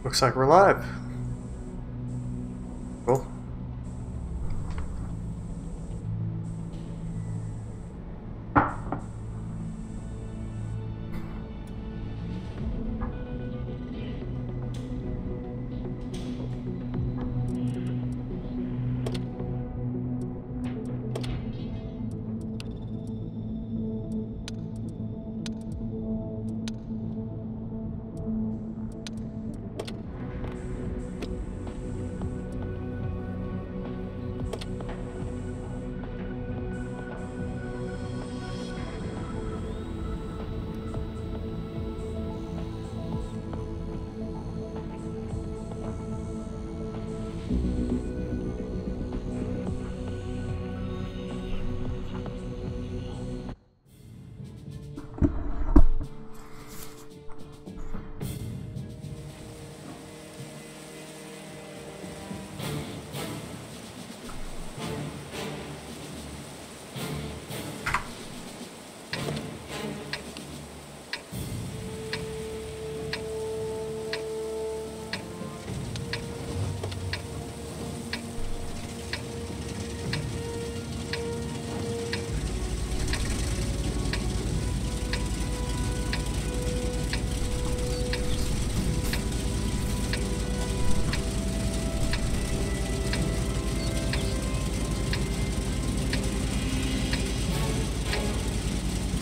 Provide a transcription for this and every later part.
Looks like we're live. Cool.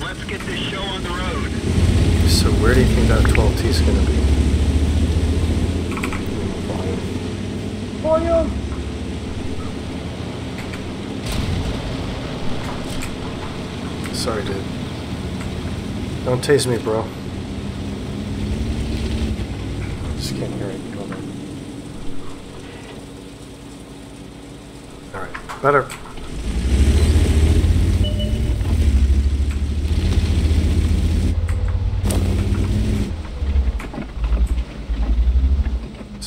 Let's get this show on the road. So where do you think that 12T is going to be? Volume! Sorry, dude. Don't tase me, bro. I just can't hear it. Alright, better.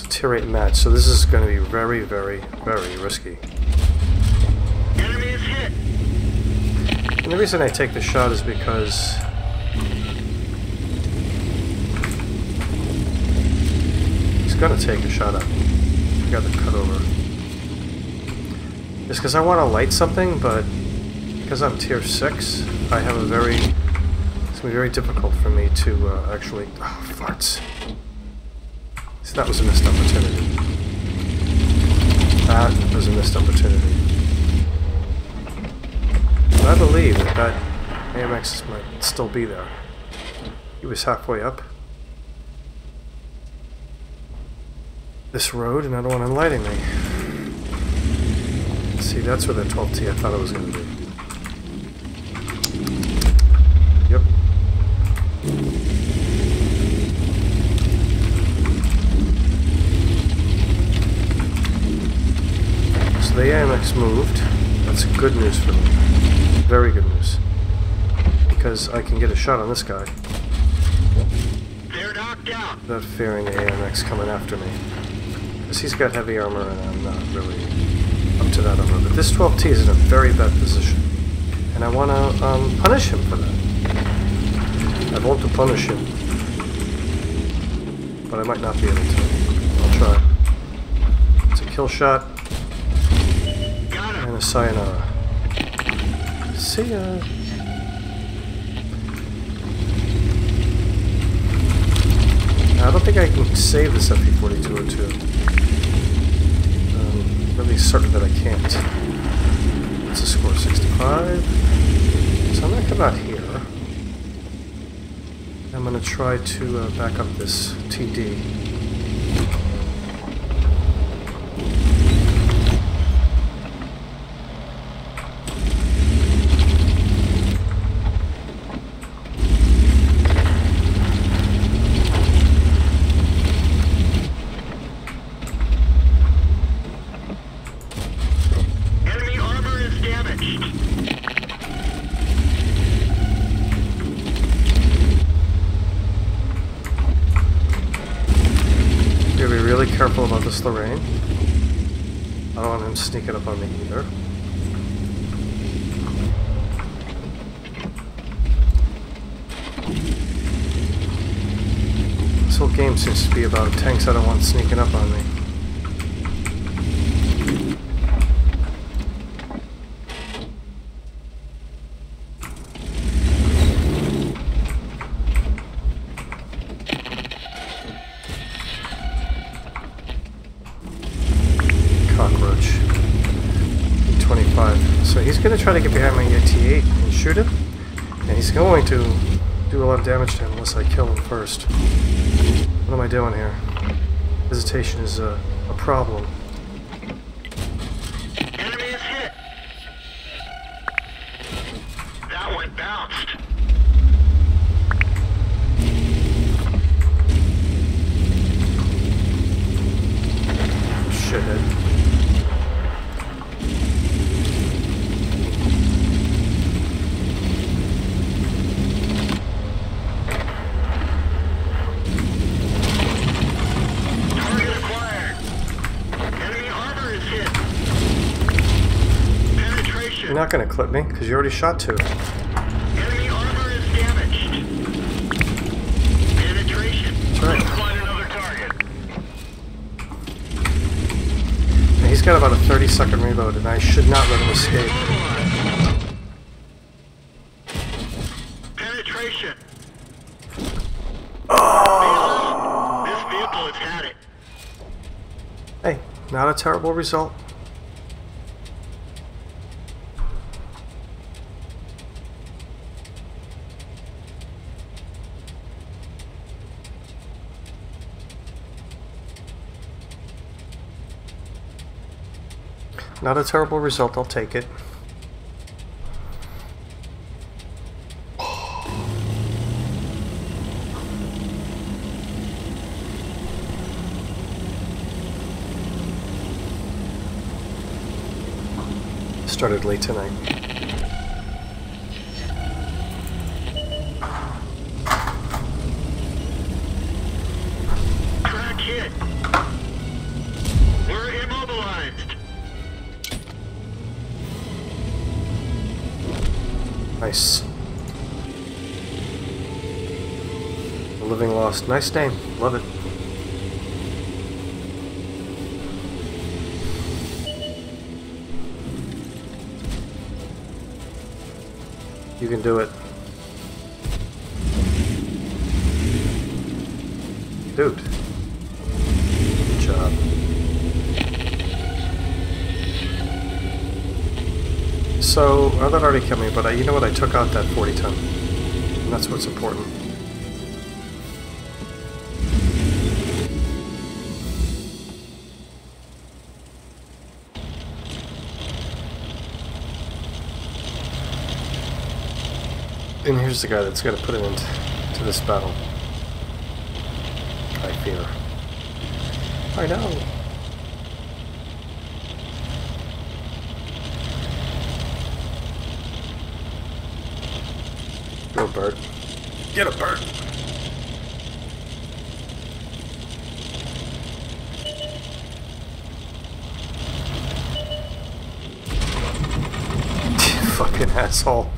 Tier 8 match, so this is going to be very, very, very risky. Enemy is hit. And the reason I take the shot is because he's going to take a shot at me. I got the cut over. Just because I want to light something, but because I'm tier 6, I have a very... It's going to be very difficult for me to actually... Oh, farts. So that was a missed opportunity. That was a missed opportunity. But I believe that AMX might still be there. He was halfway up this road, and I don't want him lighting me. See, that's where the 12T I thought it was going to be. Yep. So the AMX moved. That's good news for me. Very good news. Because I can get a shot on this guy. They're done. knocked out. without fearing AMX coming after me. Because he's got heavy armor and I'm not really up to that armor. But this 12T is in a very bad position. And I want to punish him for that. I want to punish him. But I might not be able to. I'll try. It's a kill shot. Got him. And a sayonara. See ya. I don't think I can save this FP4202. Really certain that I can't. It's a score 65. So I'm going to come out here. I'm going to try to back up this TD. Careful about this Lorraine. I don't want him sneaking up on me either. This whole game seems to be about tanks I don't want sneaking up on me. So he's going to try to get behind my T8 and shoot him, and he's going to do a lot of damage to him unless I kill him first. What am I doing here? Hesitation is a problem. Enemy is hit. That one bounced. Shithead. You're not going to clip me, because you already shot two. Enemy armor is damaged. Penetration. That's right. Let's find another target. And he's got about a 30-second reload, and I should not let him escape. Penetration. Oh! This vehicle has had it. Hey, not a terrible result. Not a terrible result, I'll take it. Started late tonight. Crack hit. We're immobilized. Nice. The Living Lost. Nice name. Love it. You can do it. Dude. Good job. So, that already killed me, but you know what? I took out that 40-ton. And that's what's important. And here's the guy that's going to put it into this battle. I fear. I know. Go, Bert. Get a Bert. asshole.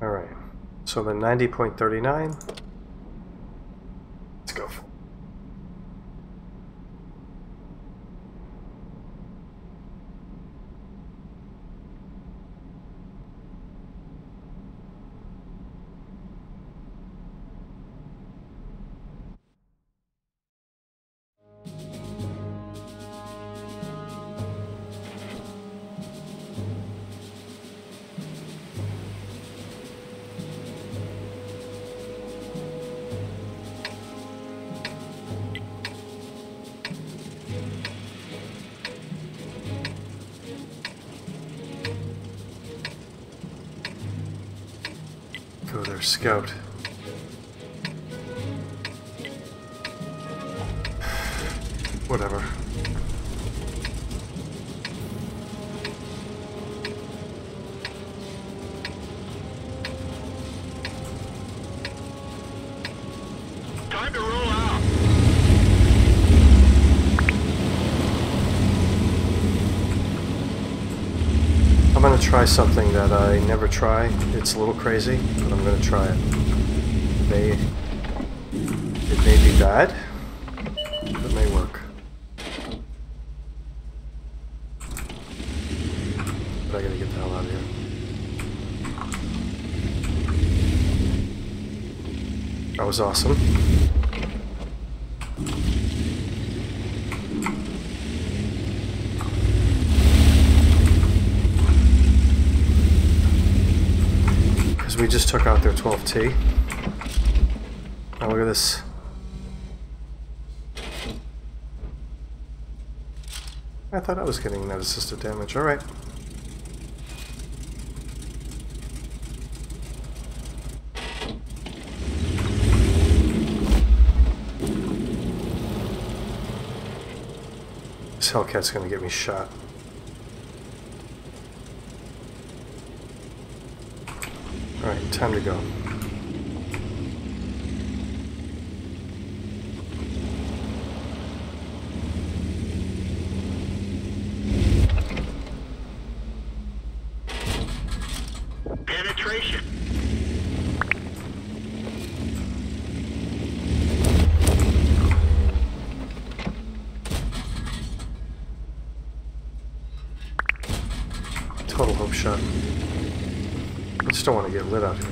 Alright, so I'm at 90.39. Let's go. Go there, scout. Whatever. Time to roll out. I'm gonna try something that I never try. It's a little crazy, but I'm gonna try it. It may be bad, but it may work. But I gotta get the hell out of here. That was awesome. Because we just took out their 12T. Now look at this. I thought I was getting net assisted damage. Alright. This Hellcat's gonna get me shot. Alright, time to go. Penetration. Total hope shot. I just don't want to get lit out here.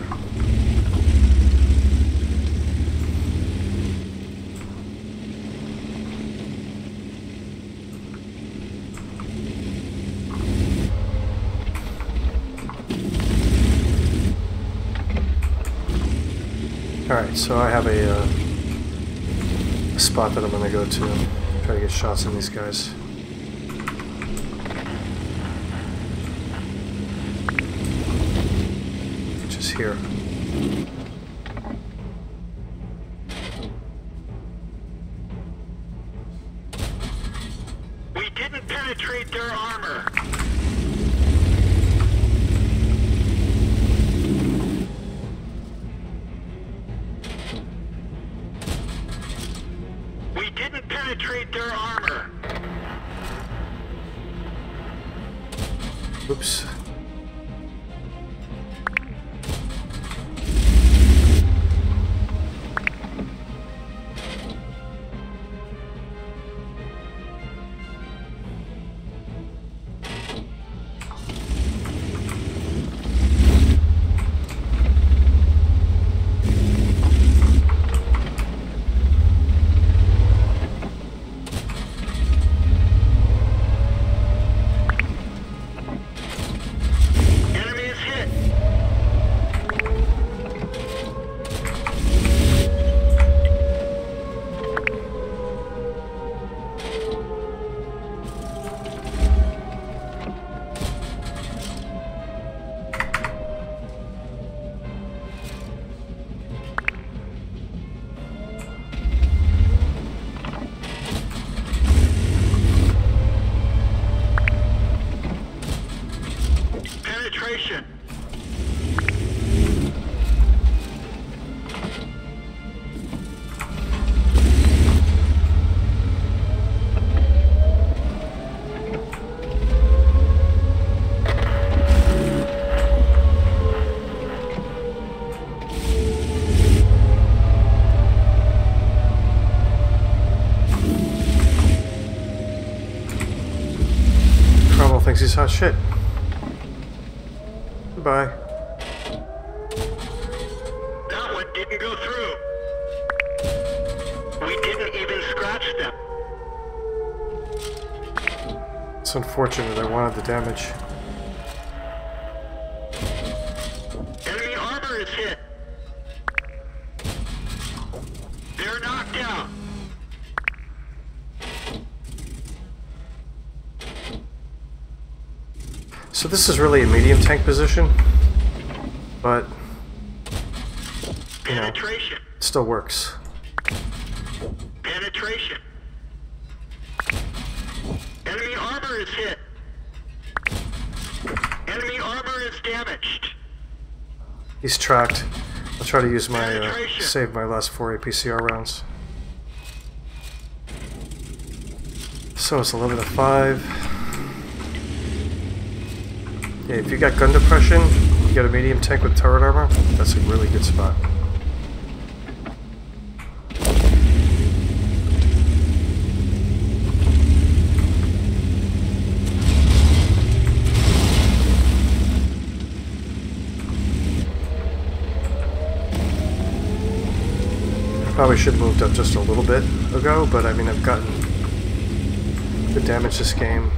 Alright, so I have a spot that I'm going to go to. Try to get shots on these guys. Which is here. We didn't penetrate their armor. We didn't penetrate their armor. Oops. thinks he's hot shit. Goodbye. That one didn't go through. We didn't even scratch them. It's unfortunate, I wanted the damage. Enemy armor is hit. They're knocked out. So this is really a medium tank position, but you know, Penetration. it still works. Penetration. Enemy armor is hit. Enemy armor is damaged. He's tracked. I'll try to use my save my last 4 APCR rounds. So it's 11 to 5. Yeah, if you got gun depression, you got a medium tank with turret armor, that's a really good spot. Probably should have moved up just a little bit ago, but I mean, I've gotten good damage this game.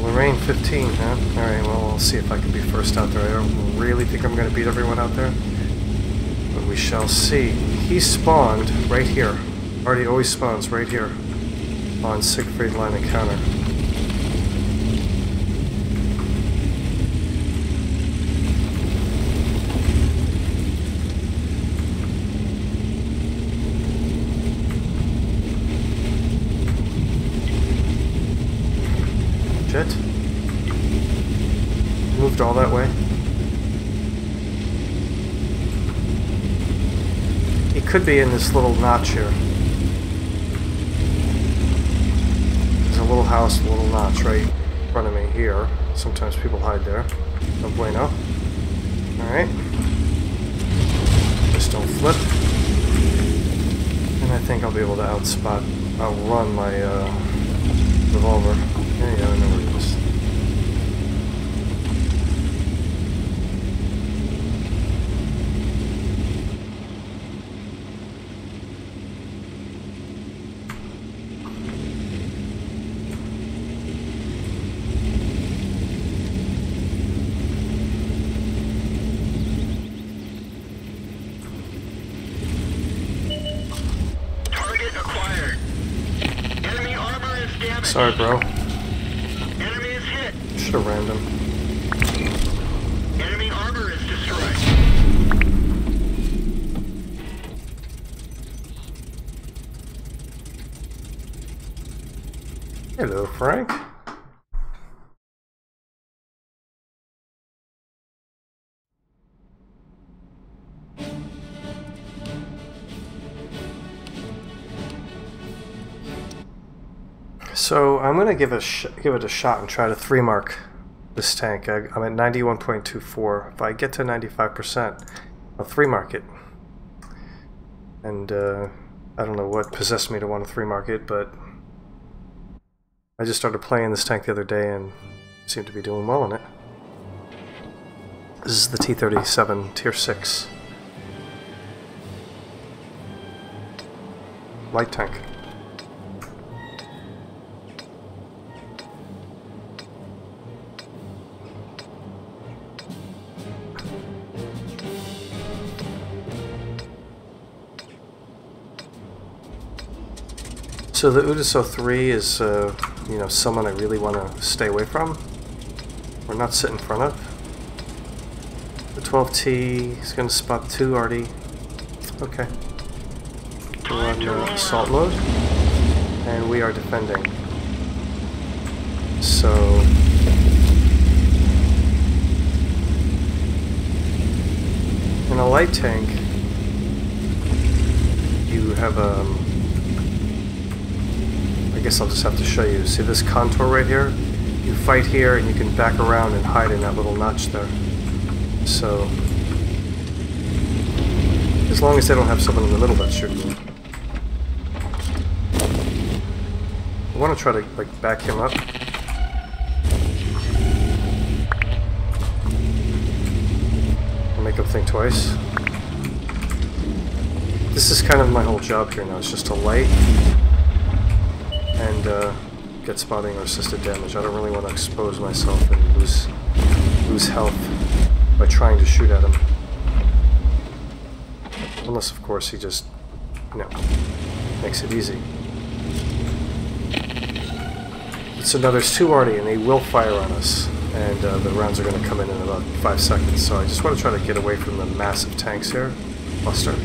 Lorraine 15, huh? Alright, well, we'll see if I can be first out there. I don't really think I'm going to beat everyone out there, but we shall see. He spawned right here. Artie always spawns right here on Siegfried line encounter. Shit. Moved all that way. He could be in this little notch here. There's a little house, a little notch right in front of me here. Sometimes people hide there. No bueno. Alright. Just don't flip. And I think I'll be able to outrun my revolver. There you go, I know where it is. Sorry, bro. Enemy is hit. Should have rammed him. Enemy armor is destroyed. Hello, Frank. So I'm gonna give it a shot and try to 3-mark this tank. I'm at 91.24. If I get to 95%, I'll 3-mark it. And I don't know what possessed me to want to 3-mark it, but I just started playing this tank the other day and seemed to be doing well in it. This is the T-37 Tier 6 light tank. So the Udiso 3 is, you know, someone I really want to stay away from, or not sit in front of. The 12T is going to spot 2 Artie. Okay. We're on assault mode, and we are defending. So in a light tank, you have I guess I'll just have to show you. See this contour right here? you fight here and you can back around and hide in that little notch there. So, as long as they don't have someone in the middle that's shooting you. I want to try to, like, back him up. And make him think twice. This is kind of my whole job here now, it's just to light and get spotting or assisted damage. I don't really want to expose myself and lose health by trying to shoot at him. Unless, of course, he just, you know, makes it easy. So now there's two already, and they will fire on us. And the rounds are going to come in about 5 seconds. So I just want to try to get away from the massive tanks here. Buster.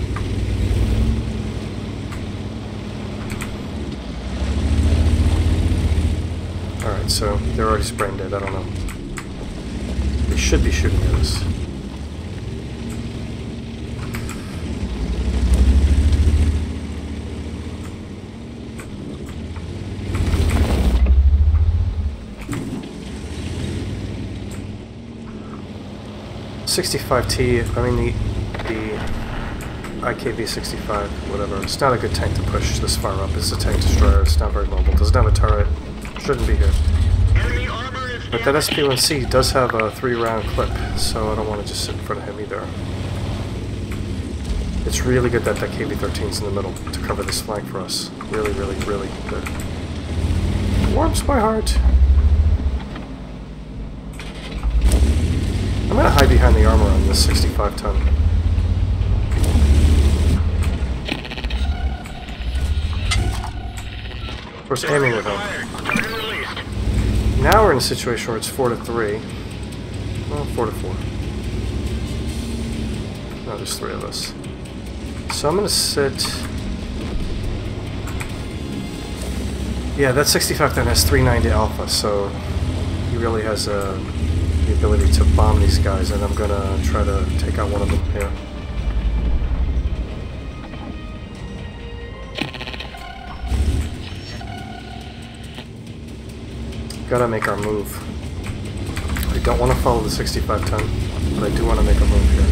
Alright, so they're already spraying dead. I don't know. They should be shooting at us. .65T, I mean the IKV-65, whatever, it's not a good tank to push this far up. It's a tank destroyer, it's not very mobile, doesn't have a turret, shouldn't be here. But that SP-1C does have a 3-round clip, so I don't want to just sit in front of him either. It's really good that that KV-13's in the middle to cover this flank for us. Really, really, really good. It warms my heart. I'm going to hide behind the armor on this 65-ton. Of course, aiming would help. Now we're in a situation where it's 4-3. Well, 4-4. No, there's 3 of us. So I'm going to sit... Yeah, that 65-ton has 390 alpha, so he really has the ability to bomb these guys, and I'm going to try to take out one of them here. Gotta make our move. I don't want to follow the 65-ton, but I do want to make a move here.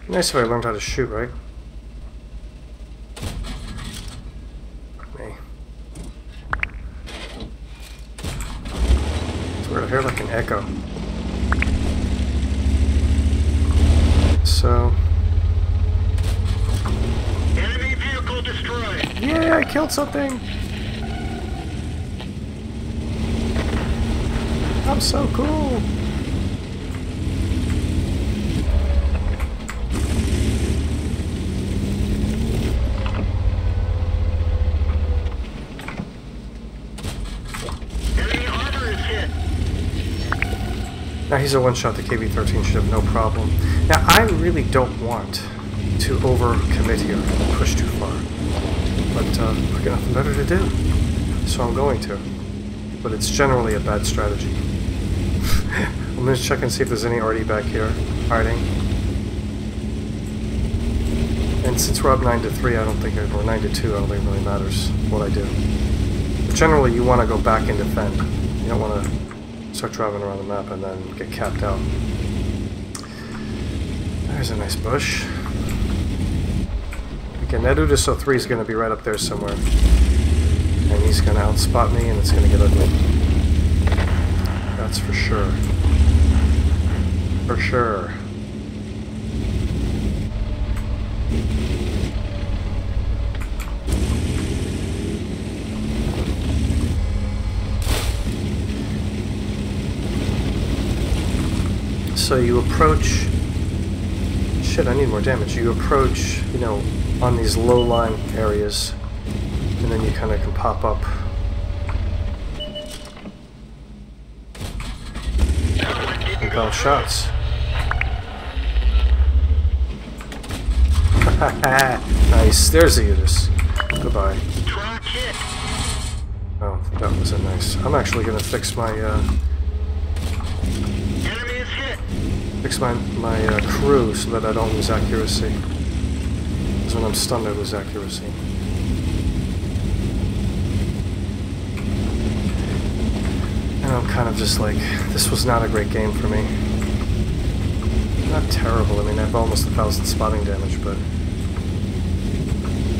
Nice if I learned how to shoot, right? Me. It's weird, I hear like an echo. So... Enemy vehicle destroyed. Yeah, I killed something! I'm so cool! Now he's a one-shot, the KV-13 should have no problem. Now I really don't want to overcommit here and push too far. But I've got nothing better to do, so I'm going to. But it's generally a bad strategy. I'm going to check and see if there's any RD back here, hiding. And since we're up 9-3, I don't think, or 9-2, I don't think it really matters what I do. But generally you want to go back and defend. You don't want to start driving around the map and then get capped out. There's a nice bush. Again, that Udiso 3 is going to be right up there somewhere. And he's going to outspot me and it's going to get ugly. That's for sure. For sure. So you approach... Shit, I need more damage. You approach, you know, on these low-lying areas, and then you kind of can pop up. And bounce shots. Nice. There's the Udis. Goodbye. Track hit. That wasn't nice. I'm actually gonna fix my Enemy is hit. fix my crew so that I don't lose accuracy. Because when I'm stunned, I lose accuracy. And I'm kind of just like, this was not a great game for me. Not terrible. I mean, I have almost 1,000 spotting damage, but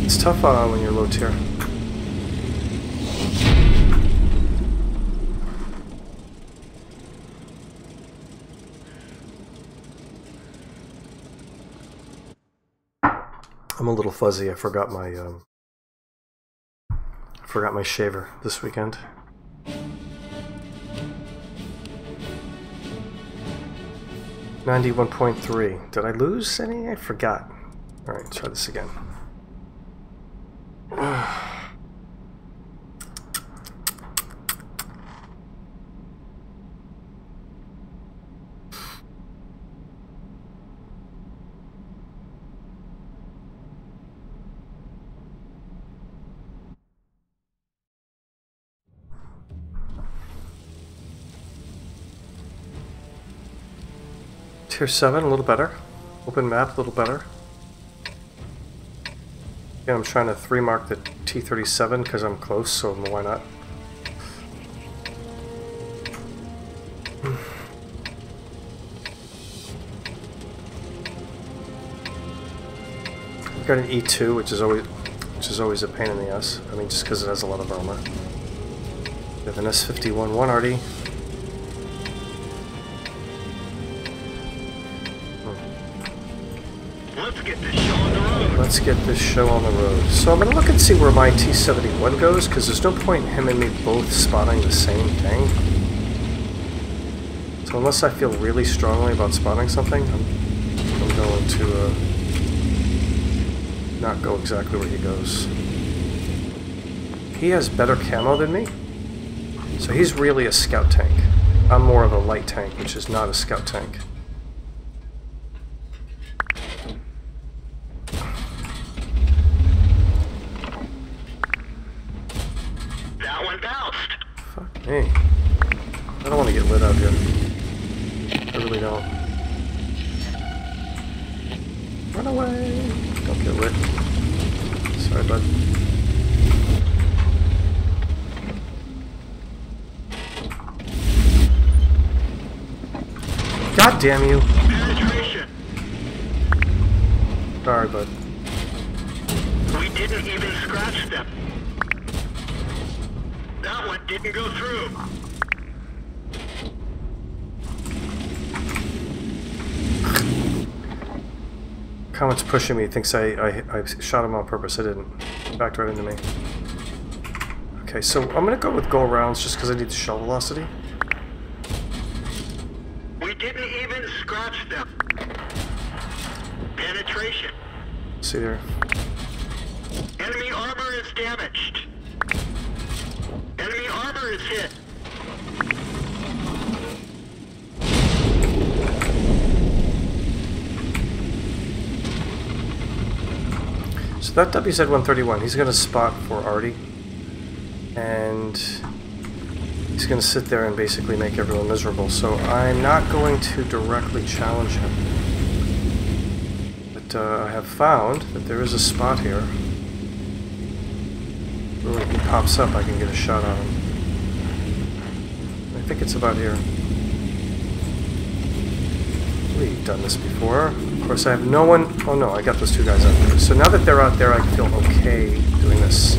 it's tough when you're low tier. I'm a little fuzzy. I forgot my shaver this weekend. $91.3. Did I lose any? I forgot. All right, try this again. Tier 7, a little better. Open map, a little better. Yeah, I'm trying to 3-mark the T-37 because I'm close, so why not? I've got an E2, which is always a pain in the ass. I mean, just because it has a lot of armor. We have an S51 1RD. Let's get this show on the road. So I'm going to look and see where my T-71 goes, because there's no point in him and me both spotting the same thing. So unless I feel really strongly about spotting something, I'm going to not go exactly where he goes. He has better camo than me, so he's really a scout tank. I'm more of a light tank, which is not a scout tank. Hey, I don't want to get lit out here. I really don't. Run away! Don't get lit. Sorry, bud. God damn you! Sorry, bud. We didn't even scratch them. That one didn't go through. Comet's pushing me. He thinks I shot him on purpose. I didn't. Backed right into me. Okay, so I'm gonna go with go arounds just because I need the shell velocity. We didn't even scratch them. Penetration. See there. Enemy armor is damaged. Enemy armor is hit. So that WZ-131, he's going to spot for Artie. And he's going to sit there and basically make everyone miserable. So I'm not going to directly challenge him. But I have found that there is a spot here. When he pops up, I can get a shot on him. I think it's about here. We've done this before. Of course, I have no one... Oh no, I got those two guys out there. So now that they're out there, I feel okay doing this.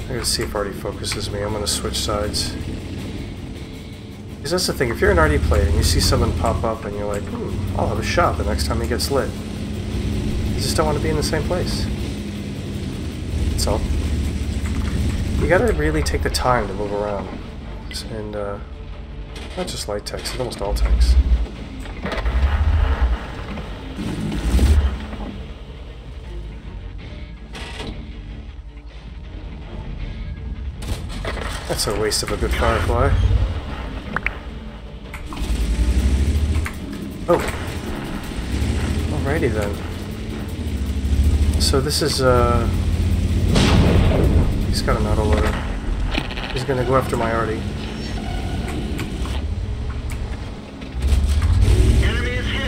I'm gonna see if Artie focuses me. I'm gonna switch sides. Because that's the thing, if you're an Artie player and you see someone pop up and you're like, I'll have a shot the next time he gets lit. You just don't want to be in the same place. That's all. You gotta really take the time to move around. And, not just light tanks, it's almost all tanks. That's a waste of a good firefly. Oh. Alrighty then. So this is, he's got an autoloader. He's gonna go after my arty.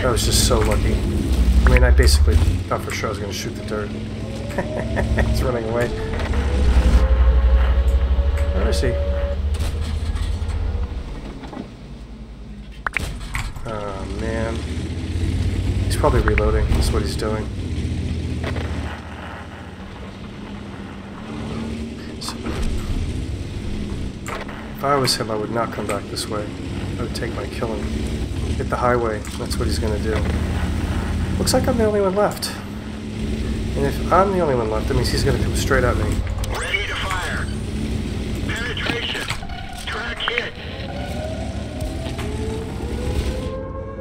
That was just so lucky. I mean, I basically thought for sure I was gonna shoot the dirt. He's running away. Where is he? Oh man. He's probably reloading. That's what he's doing. So, if I was him, I would not come back this way. I would take my kill and hit the highway. That's what he's gonna do. Looks like I'm the only one left. And if I'm the only one left, that means he's gonna come straight at me. Ready to fire. Penetration. Track hit.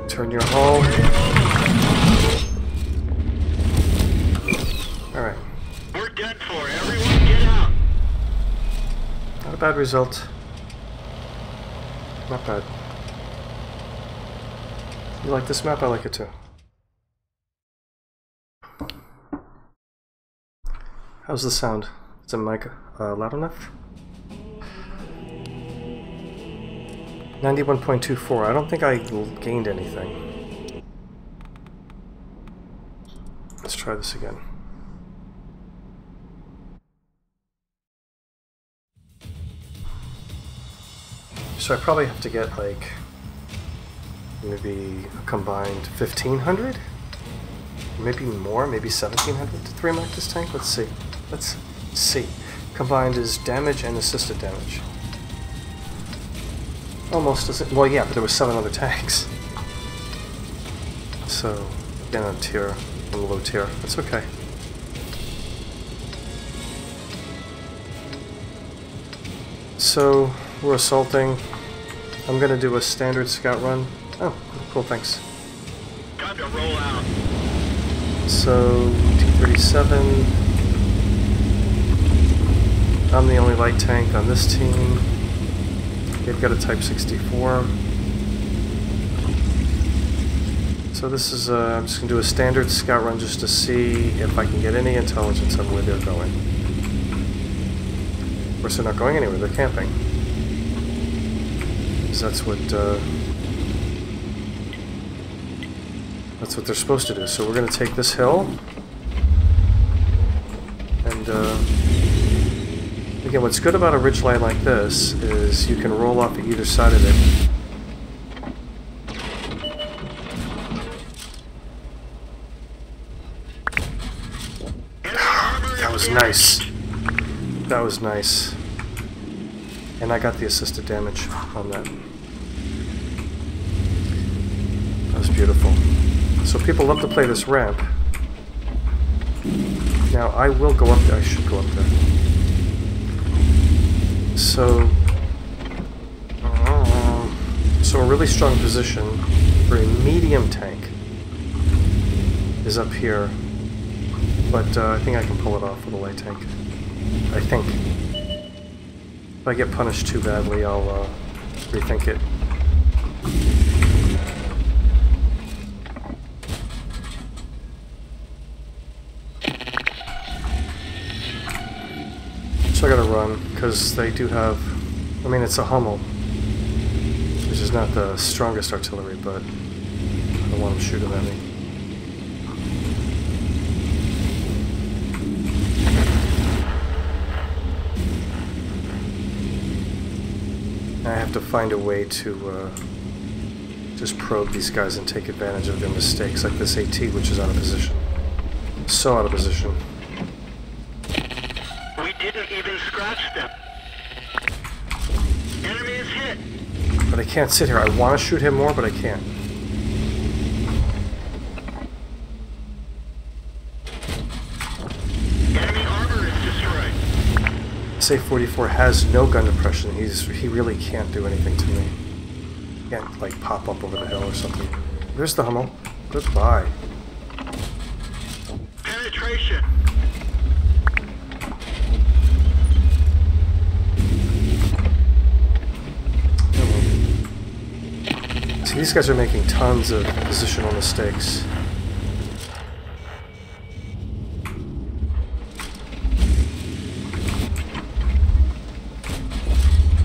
Turn your hull. Alright. We're done for. Everyone get out. Not a bad result. Not bad. You like this map? I like it too. How's the sound? Is the mic loud enough? 91.24. I don't think I gained anything. Let's try this again. So I probably have to get like maybe a combined 1,500? Maybe more, maybe 1,700 to 3-mark this tank? Let's see. Let's see. Combined is damage and assisted damage. Almost as it, well, yeah, but there were 7 other tanks. So, again, on tier, on low tier. That's okay. So, we're assaulting. I'm gonna do a standard scout run. Oh, cool, thanks. Time to roll out. So, T-37. I'm the only light tank on this team. They've got a Type 64. So this is, I'm just going to do a standard scout run just to see if I can get any intelligence on where they're going. Of course, they're not going anywhere, they're camping. Because that's what they're supposed to do. So we're going to take this hill. And, again, what's good about a ridgeline like this is you can roll off either side of it. That was nice. That was nice. And I got the assisted damage on that. That was beautiful. So people love to play this ramp. Now I will go up there. I should go up there. So a really strong position for a medium tank is up here, but I think I can pull it off with a light tank. I think. If I get punished too badly, I'll rethink it. So I gotta run, because they do have, I mean, it's a Hummel, which is not the strongest artillery, but I don't want them shooting at me. I have to find a way to just probe these guys and take advantage of their mistakes, like this AT, which is out of position. So out of position. Didn't even scratch them. Enemy is hit. But I can't sit here. I want to shoot him more, but I can't. Enemy armor is destroyed. SA-44 has no gun depression. He really can't do anything to me. He can't, like, pop up over the hill or something. There's the Hummel. Goodbye. These guys are making tons of positional mistakes.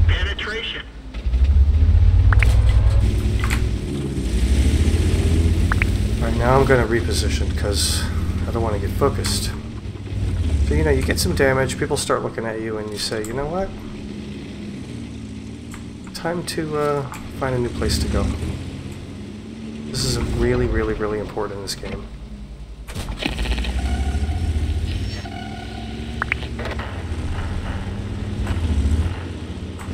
Penetration. Alright, now I'm going to reposition because I don't want to get focused. So, you know, you get some damage, people start looking at you, and you say, you know what? Time to find a new place to go. This is really, really, really important in this game.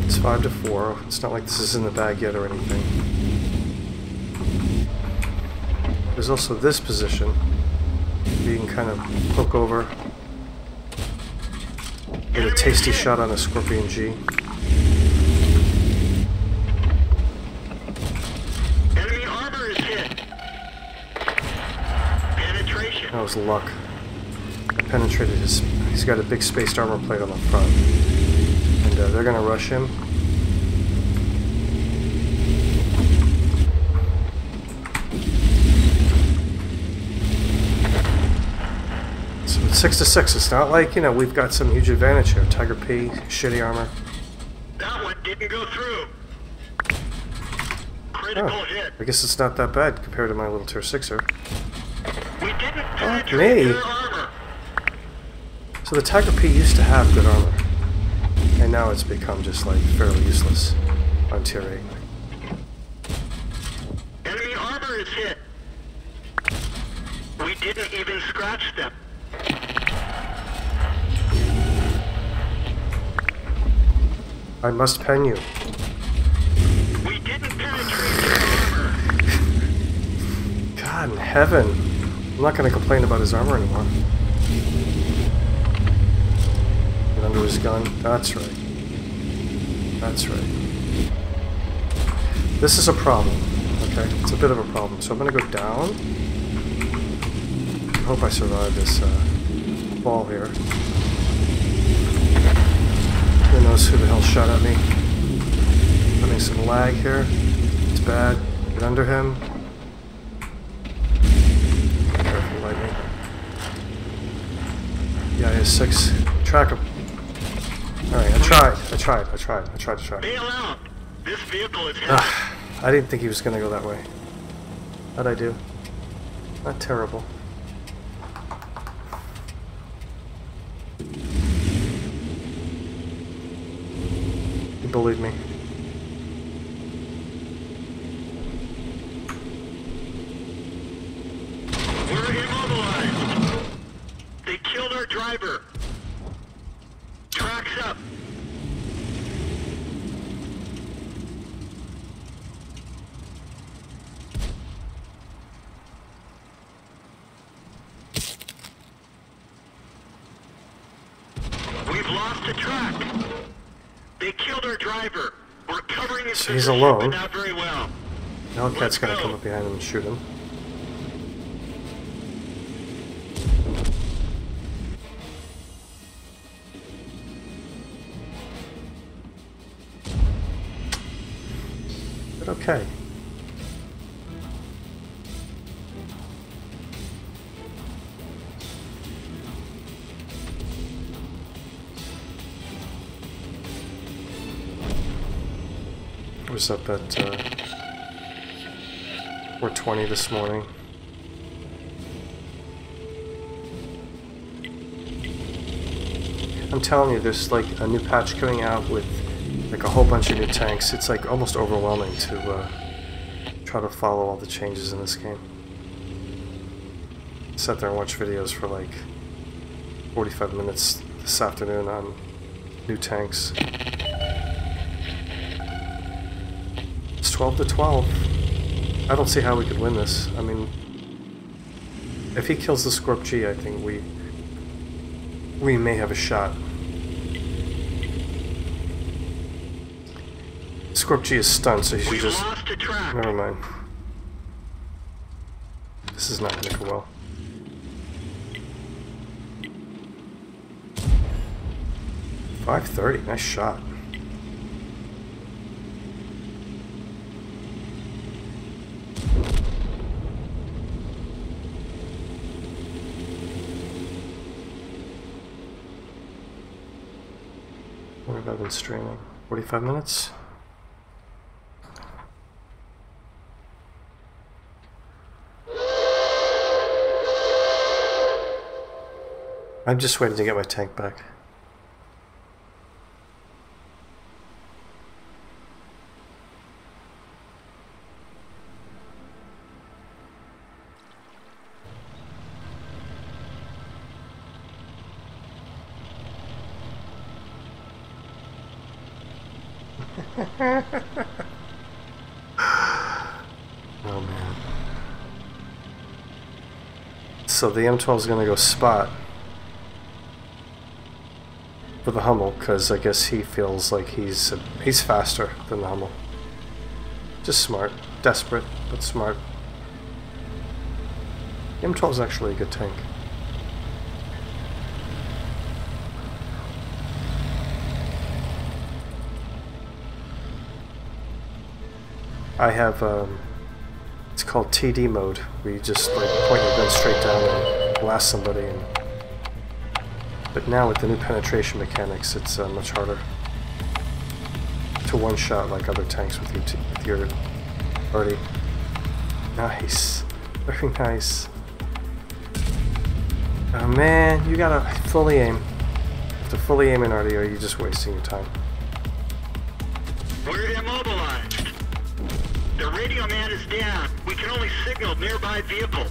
It's 5-4. It's not like this is in the bag yet or anything. There's also this position. You can kind of poke over. Get a tasty shot on a Scorpion G. Enemy armor is hit. Penetration. That was luck. I penetrated his... He's got a big spaced armor plate on the front. And they're gonna rush him. So it's 6-6. It's not like, you know, we've got some huge advantage here. Tiger P, shitty armor. That one didn't go through. Critical hit. I guess it's not that bad compared to my little tier 6er. We didn't penetrate me. their armor. So the Tiger P used to have good armor. And now it's become just like fairly useless on tier 8. Enemy armor is hit. We didn't even scratch them. I must pen you. We didn't penetrate their armor. God in heaven. I'm not going to complain about his armor anymore. Get under his gun. That's right. That's right. This is a problem. Okay, it's a bit of a problem. So I'm going to go down. I hope I survive this fall here. Who knows who the hell shot at me. Having some lag here. It's bad. Get under him. Careful, lightning. Yeah, he has 6. Track him. Alright, I tried. Bail out. This vehicle is hit. I didn't think he was going to go that way. How'd I do? Not terrible. You bullied me. We're immobilized. They killed our driver. Tracks up. We've lost a track. They killed our driver. We're covering his So he's position, alone. but not very well. Hellcat's going to come up behind him and shoot him. But okay. I was up at 4:20 this morning. I'm telling you, there's like a new patch coming out with like a whole bunch of new tanks. It's like almost overwhelming to try to follow all the changes in this game. Sat there and watched videos for like 45 minutes this afternoon on new tanks. It's 12-12. I don't see how we could win this. I mean, if he kills the Scorp G, I think we may have a shot. Scorp G is stunned, so he should just... Never mind. This is not going to go well. .530, nice shot. What have I been streaming? 45 minutes? I'm just waiting to get my tank back. Oh man. So the M12 is going to go spot for the Hummel, because I guess he feels like he's faster than the Hummel. Just smart. Desperate, but smart. The M12 is actually a good tank. I have, it's called TD mode, where you just like point your gun straight down and blast somebody. But now with the new penetration mechanics, it's much harder to one-shot like other tanks with your already. Nice, very nice. Oh man, you gotta fully aim. You have to fully aim in arty, or you're just wasting your time. We're immobilized. The radio man is down. We can only signal nearby vehicles.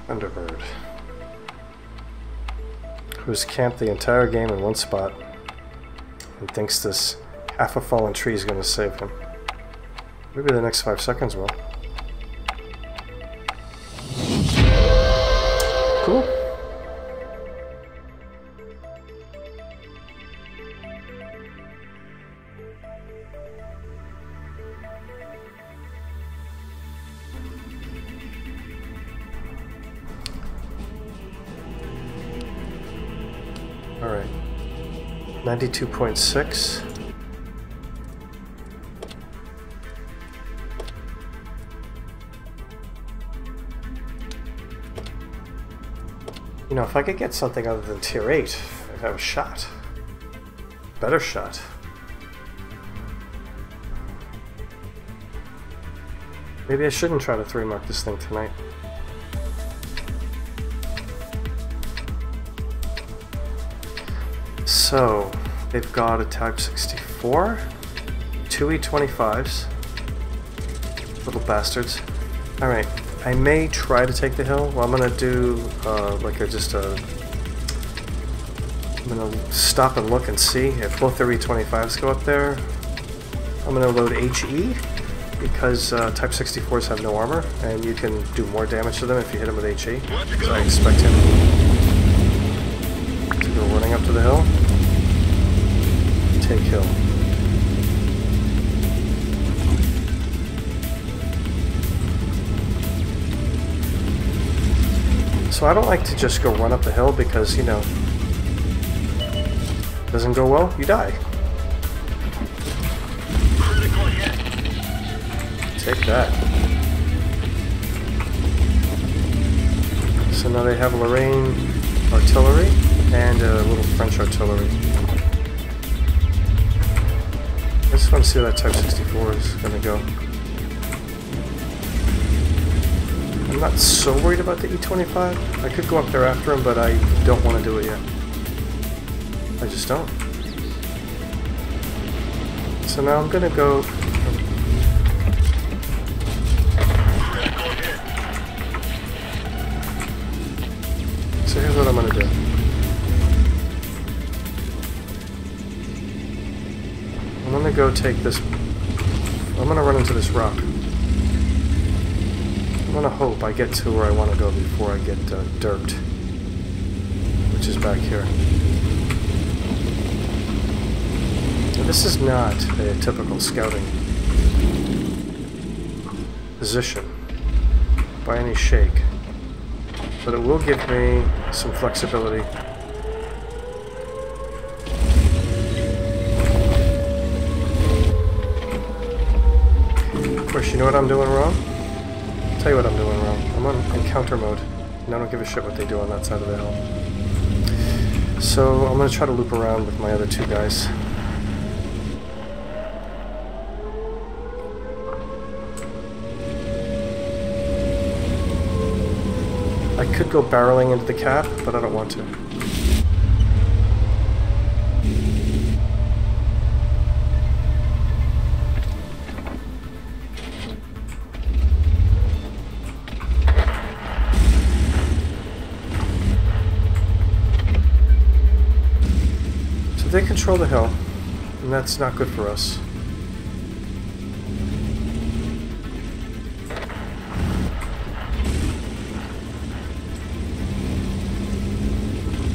Thunderbird, who's camped the entire game in one spot and thinks this half a fallen tree is going to save him. Maybe the next 5 seconds will. Cool. All right. 92.6. You know, if I could get something other than tier 8, I'd have a shot. Better shot. Maybe I shouldn't try to 3-mark this thing tonight. So, they've got a Type 64, 2 E25s, little bastards. Alright. I may try to take the hill. Well, I'm gonna do I'm gonna stop and look and see if both the E25s go up there. I'm gonna load HE because Type 64s have no armor, and you can do more damage to them if you hit them with HE. So I expect him to go running up to the hill. Take hill. So I don't like to just go run up the hill because, you know, doesn't go well, you die. Critical hit. Take that. So now they have Lorraine artillery and a little French artillery. I just want to see how that Type 64 is going to go. I'm not so worried about the E25. I could go up there after him, but I don't want to do it yet. I just don't. So now I'm going to go... So here's what I'm going to do. I'm going to go take this... I'm going to run into this rock. I'm gonna hope I get to where I want to go before I get derped, which is back here. Now, this is not a typical scouting position by any shake, but it will give me some flexibility. course, you know what I'm doing wrong? I'll tell you what I'm doing wrong. I'm on encounter mode, and I don't give a shit what they do on that side of the hill. So I'm going to try to loop around with my other two guys. I could go barreling into the cap, but I don't want to. So they control the hill, and that's not good for us.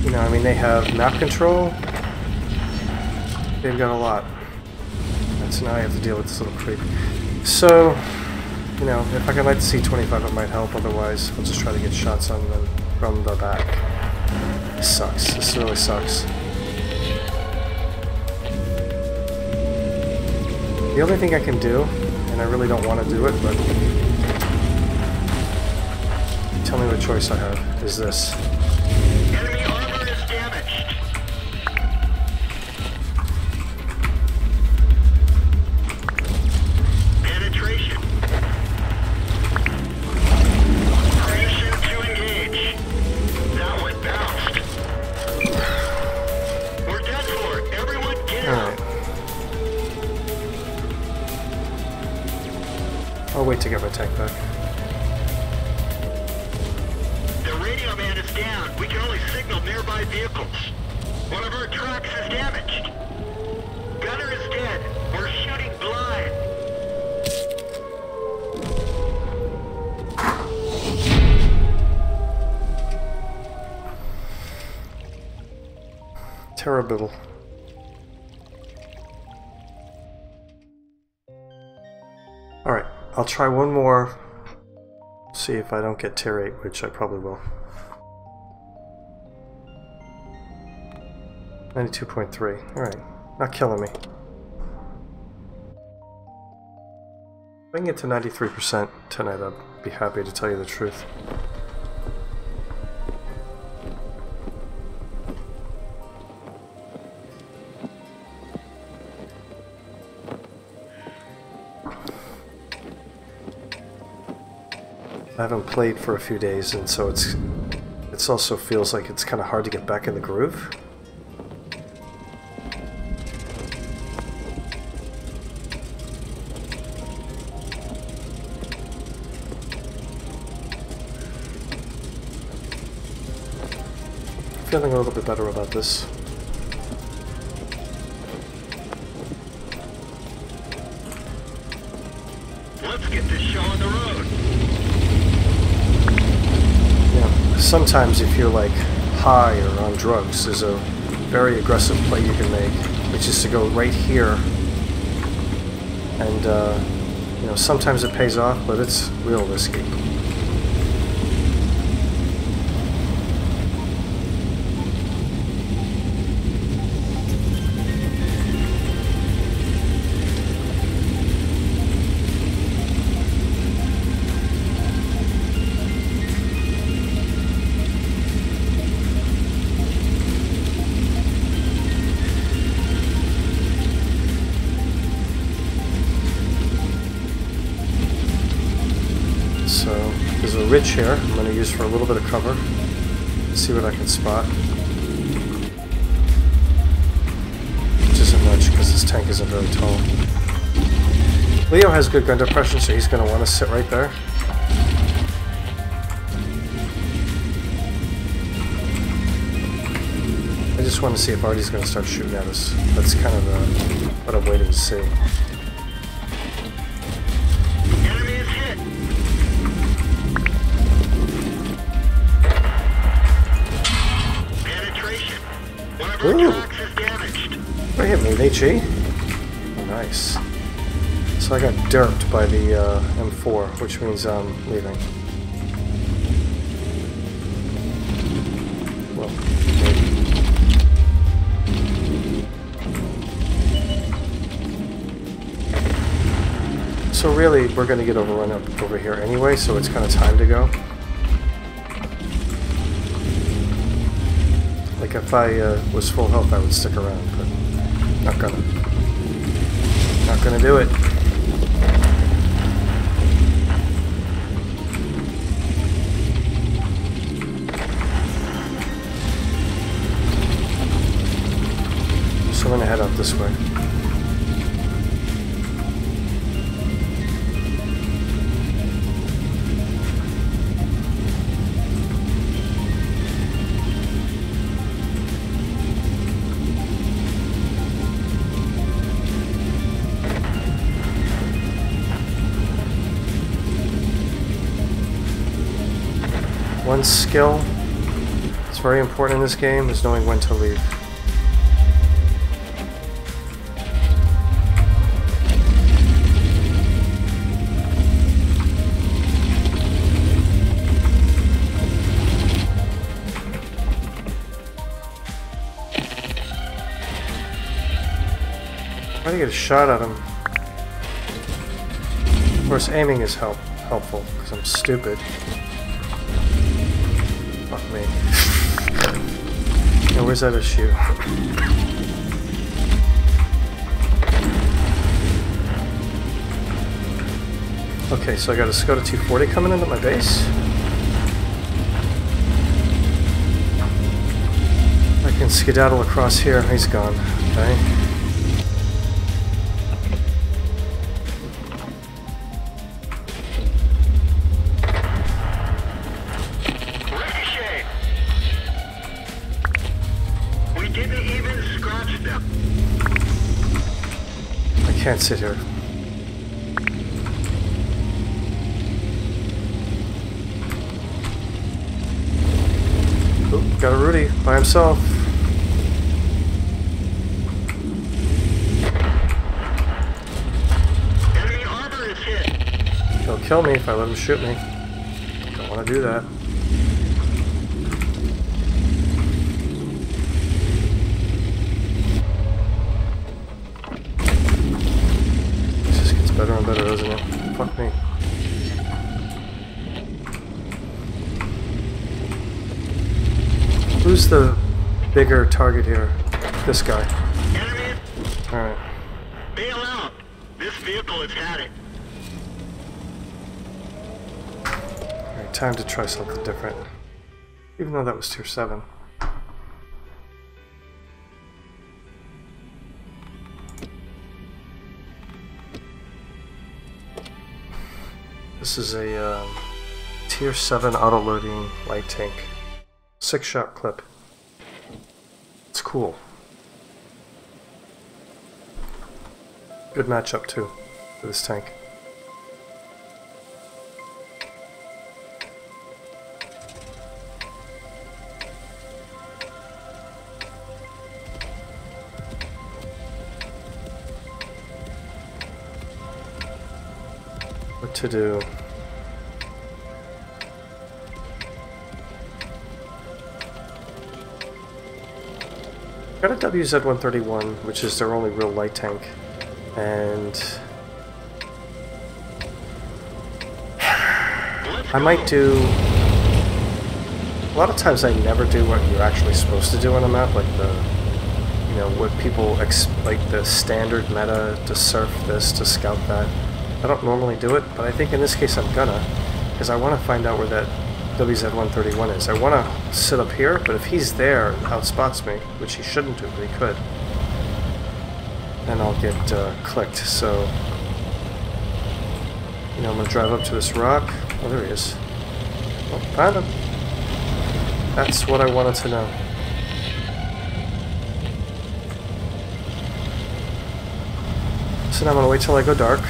You know, I mean, they have map control. They've got a lot. And so now I have to deal with this little creep. So, you know, if I can light the C-25, it might help. Otherwise, I'll just try to get shots on them from the back. This sucks. This really sucks. The only thing I can do, and I really don't want to do it, but tell me what choice I have, is this. Enemy armor is damaged. Penetration. Permission to engage. That one bounced. We're done for. Everyone get out. Alright. I'll wait to get my tank back. The radio man is down. We can only signal nearby vehicles. One of our trucks is damaged. Gunner is dead. We're shooting blind. Terrible. Alright, I'll try one more. See if I don't get tier 8, which I probably will. 92.3. Alright, not killing me. If I can get to 93% tonight, I'd be happy to tell you the truth. I haven't played for a few days, and so it's also feels like it's kind of hard to get back in the groove. Feeling a little bit better about this. Let's get this show on the road. Sometimes if you're like high or on drugs, there's a very aggressive play you can make, which is to go right here. And you know, sometimes it pays off, but it's real risky. So there's a ridge here I'm going to use for a little bit of cover. See what I can spot. Which isn't much because this tank isn't very tall. Leo has good gun depression, so he's going to want to sit right there. I just want to see if Artie's going to start shooting at us. That's kind of what I'm waiting to see. Enemy is hit. Penetration. One of our Ooh. trucks is damaged. What hit me? An HE? Oh, nice. So I got derped by the M4, which means I'm leaving. Well, maybe. So really, we're going to get overrun up over here anyway, so it's kind of time to go. Like if I was full health, I would stick around, but not gonna. Not gonna do it. So I'm gonna head out this way. One skill that's very important in this game is knowing when to leave. Try to get a shot at him. Of course, aiming is helpful because I'm stupid. Fuck me. Now, where's that issue? Okay, so I got a Skoda 240 coming into my base. I can skedaddle across here. He's gone. Okay. Can't sit here. Oop, got a Rudy by himself. Enemy armor is hit. He'll kill me if I let him shoot me. Don't want to do that. Better and better, doesn't it? Fuck me. Who's the bigger target here? This guy. Enemy. Alright. Bail out. This vehicle has had it. Alright, time to try something different. Even though that was tier 7. This is a tier 7 auto-loading light tank. 6-shot clip. It's cool. Good matchup too for this tank. What to do? Got a WZ-131, which is their only real light tank, and I might do. A lot of times, I never do what you're actually supposed to do on a map, like the, you know, what people like the standard meta to surf this, to scout that. I don't normally do it, but I think in this case I'm gonna, because I want to find out where that WZ-131 is. I want to sit up here, but if he's there and outspots me, which he shouldn't do, but he could, then I'll get clicked. So, you know, I'm gonna drive up to this rock. Oh, there he is. Oh, found him. That's what I wanted to know. So now I'm gonna wait till I go dark.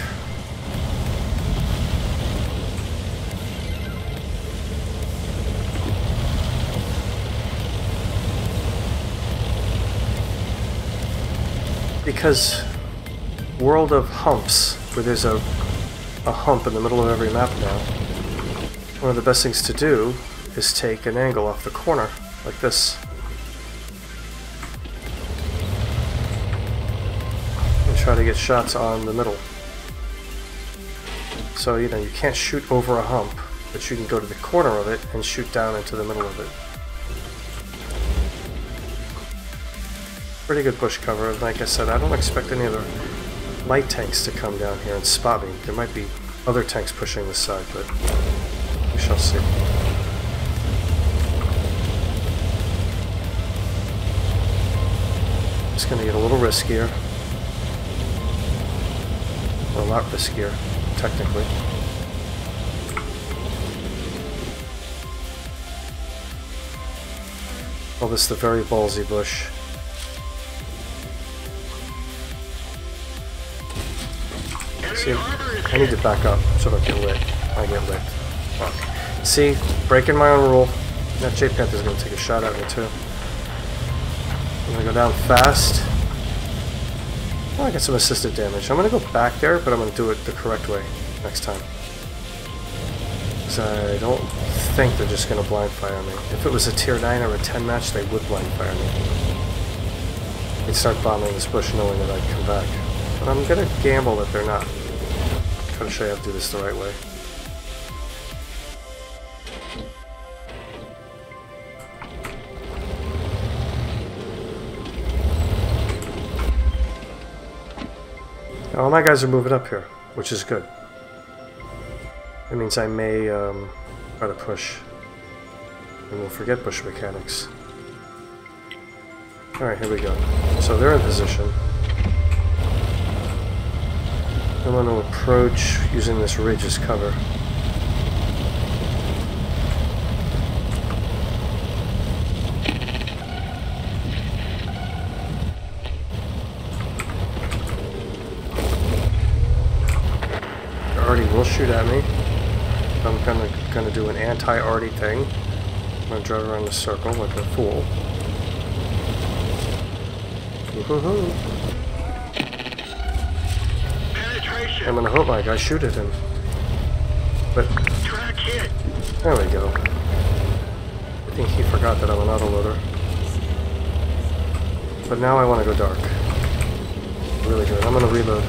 Because World of Humps, where there's a hump in the middle of every map now, one of the best things to do is take an angle off the corner, like this. And try to get shots on the middle. So, you know, you can't shoot over a hump, but you can go to the corner of it and shoot down into the middle of it. Pretty good bush cover. Like I said, I don't expect any other light tanks to come down here and spot me. There might be other tanks pushing this side, but we shall see. It's going to get a little riskier. Or a lot riskier, technically. Oh, this is the very ballsy bush. See, I need to back up so I don't get lit. I get lit. Fuck. See, breaking my own rule. That J Panther's going to take a shot at me too. I'm going to go down fast. Oh, I got some assisted damage. I'm going to go back there, but I'm going to do it the correct way next time. Because I don't think they're just going to blind fire me. If it was a tier 9 or a 10 match, they would blind fire me. They'd start bombing this bush knowing that I'd come back. But I'm going to gamble that they're not. I'm trying to show you how to do this the right way. All my guys are moving up here, which is good. It means I may try to push. And we'll forget bush mechanics. Alright, here we go. So they're in position. I'm going to approach using this ridge as cover. Artie will shoot at me. I'm gonna do an anti-Artie thing. I'm gonna drive around the circle like a fool. Woohoo! I'm gonna hope my guy shoot at him. But there we go. I think he forgot that I'm an autoloader. But now I want to go dark. Really good. I'm gonna reload.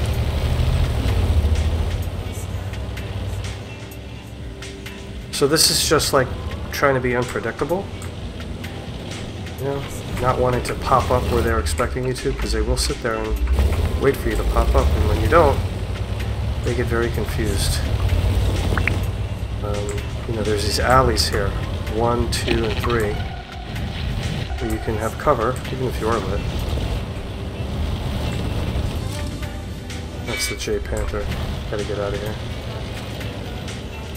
So this is just like trying to be unpredictable. You know, not wanting to pop up where they're expecting you to, because they will sit there and wait for you to pop up, and when you don't, they get very confused. You know, there's these alleys here, 1, 2, and 3, where you can have cover, even if you are lit. That's the J Panther. Gotta get out of here.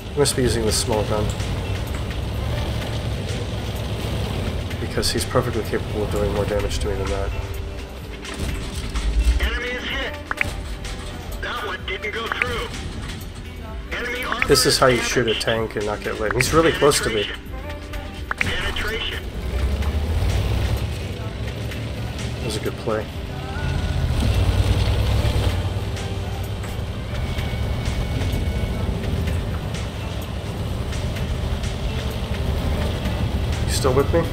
I must be using this small gun, because he's perfectly capable of doing more damage to me than that. Enemy is hit. That one didn't go through. Enemy armor. This is how you shoot a tank and not get lit. He's really close to me. Penetration. That was a good play. Still with me?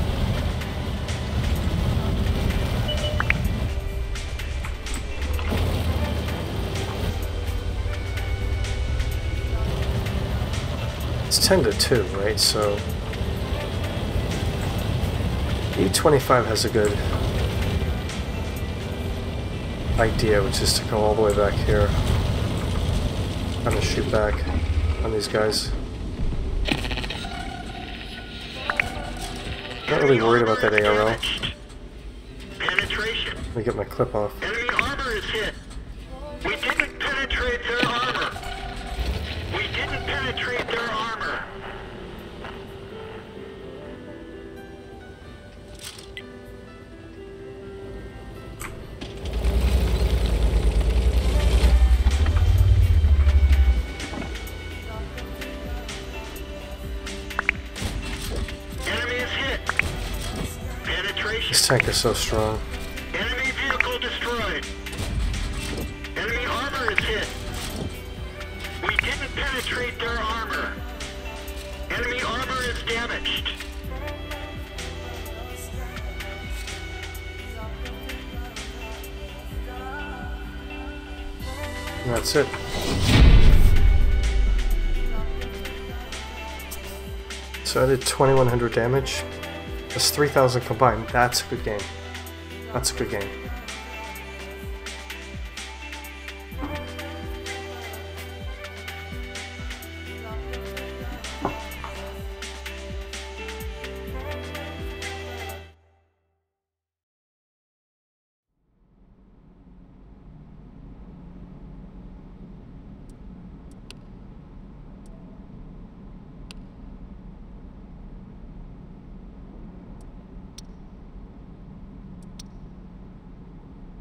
It's 10 to 2, right? So E25 has a good idea, which is to go all the way back here. I'm gonna shoot back on these guys. Not really worried about that ARL. Penetration. Let me get my clip off. Enemy armor is hit. We didn't penetrate their armor. We didn't penetrate their armor. This tank is so strong. Enemy vehicle destroyed. Enemy armor is hit. We didn't penetrate their armor. Enemy armor is damaged. And that's it. So I did 2100 damage. That's 3000 combined. That's a good game. That's a good game.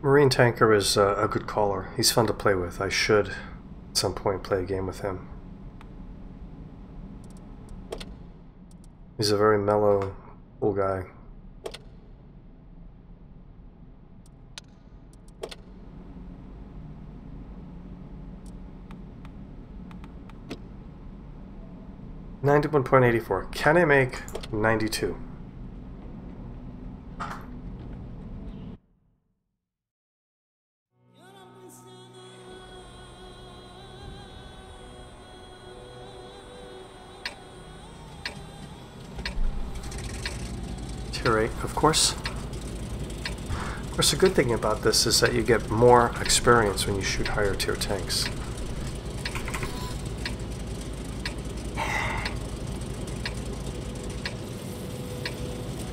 Marine Tanker is a good caller. He's fun to play with. I should, at some point, play a game with him. He's a very mellow, cool guy. $91.84. Can I make 92? Tier 8, of course. Of course, the good thing about this is that you get more experience when you shoot higher tier tanks.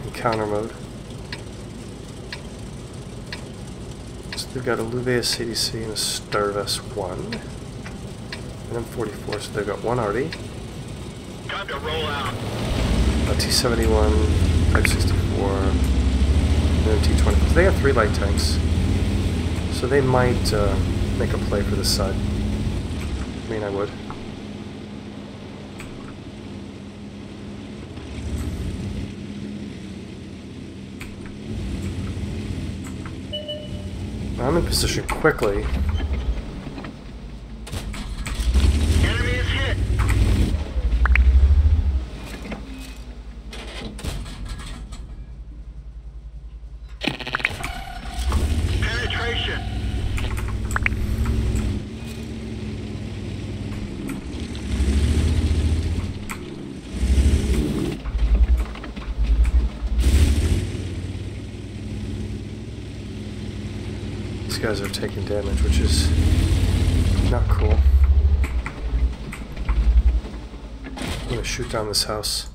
Encounter mode. So they've got a Louvet CDC and a Starvest 1. And M44, so they've got one Arty. Time to roll out. A T-71. Type 64, and then T-20. They have 3 light tanks, so they might make a play for this side. I mean, I would. I'm in position quickly. Enemy is hit. Penetration. These guys are taking damage, which is not cool. I'm gonna shoot down this house.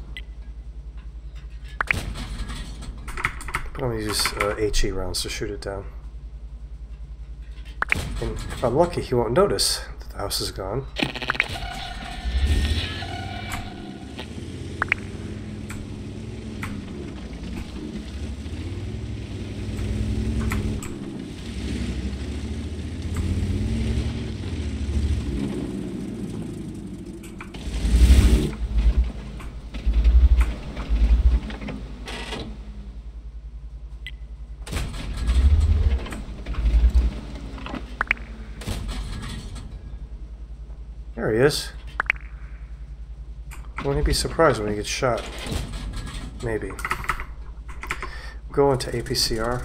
But I'm gonna use HE rounds to shoot it down. And if I'm lucky, he won't notice that the house is gone. There he is. Won't he be surprised when he gets shot? Maybe. Go into APCR.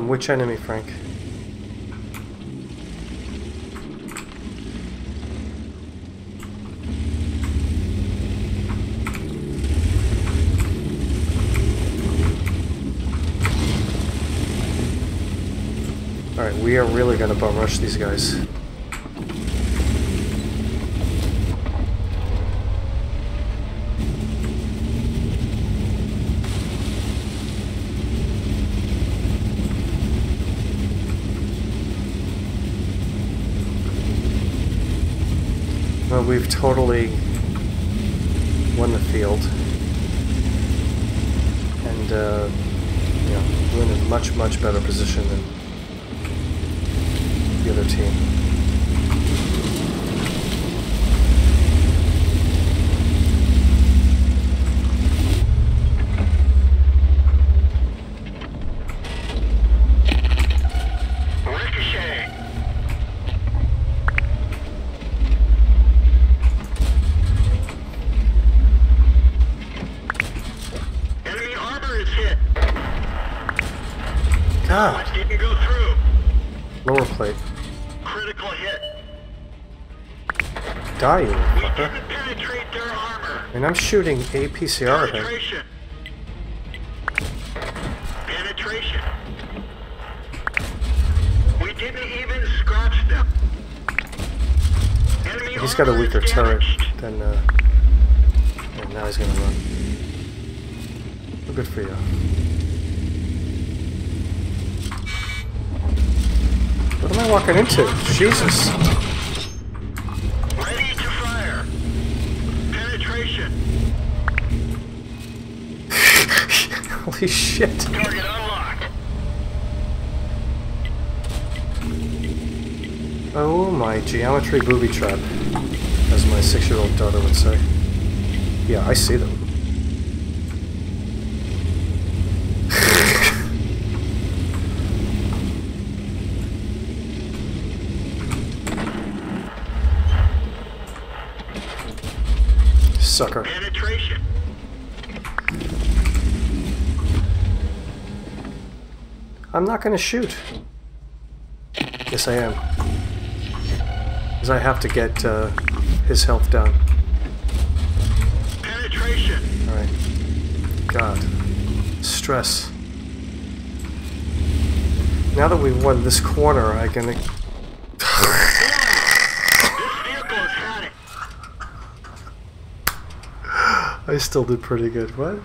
Which enemy, Frank? Alright, we are really gonna bum rush these guys. Well, we've totally won the field. And, you know, we're in a much, much better position than the other team. Ricochet. Enemy armor is hit. God! Didn't go through. Lower plate. Critical hit. Die, you We fucker. didn't penetrate their armor. And I'm shooting APCR at him. Penetration. Penetration. We didn't even scratch them. Enemy He's got a armor weaker is turret damaged. than, and now he's gonna run. Well, good for you. What am I walking into? Jesus. Ready to fire. Penetration. Holy shit. Target unlocked. Oh my geometry booby trap, as my 6-year-old daughter would say. Yeah, I see them. Sucker. Penetration. I'm not gonna shoot. Yes, I am. Because I have to get his health down. Penetration. Alright. God. Stress. Now that we've won this corner, I can... This vehicle has had it. I still did pretty good. What?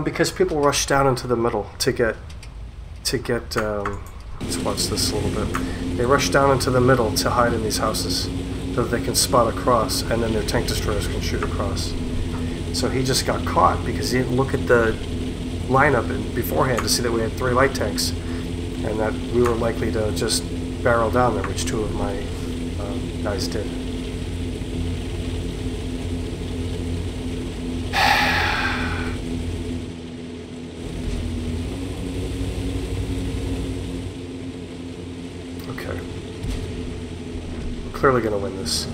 Because people rush down into the middle to get, let's watch this a little bit. They rush down into the middle to hide in these houses so that they can spot across, and then their tank destroyers can shoot across. So he just got caught because he didn't look at the lineup beforehand to see that we had 3 light tanks, and that we were likely to just barrel down there, which 2 of my guys did. Okay. We're clearly going to win this.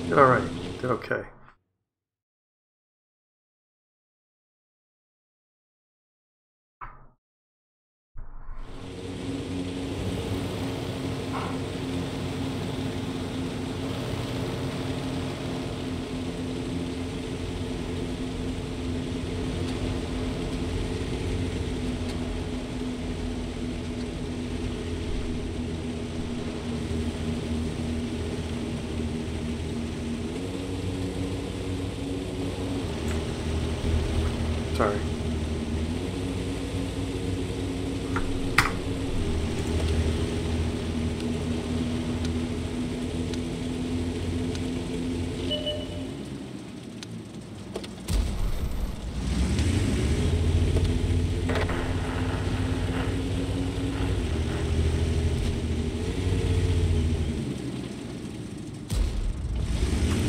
Did alright. Did okay. Sorry.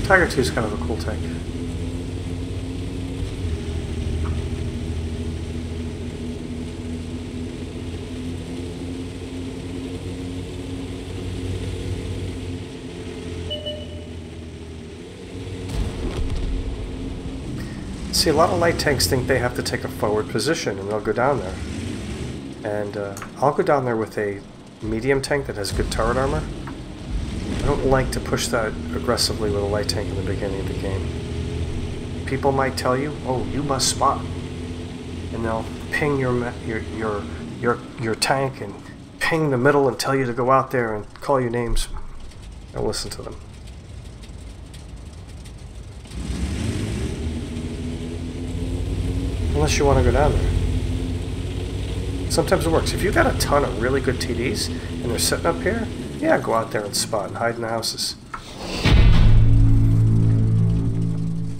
Tiger 2 is kind of a cool tank. See, a lot of light tanks think they have to take a forward position and they'll go down there. And I'll go down there with a medium tank that has good turret armor. I don't like to push that aggressively with a light tank in the beginning of the game. People might tell you, "Oh, you must spot," and they'll ping your tank and ping the middle and tell you to go out there and call you names. Don't listen to them. Unless you want to go down there. Sometimes it works. If you've got a ton of really good TDs and they're sitting up here, yeah, go out there and spot and hide in the houses.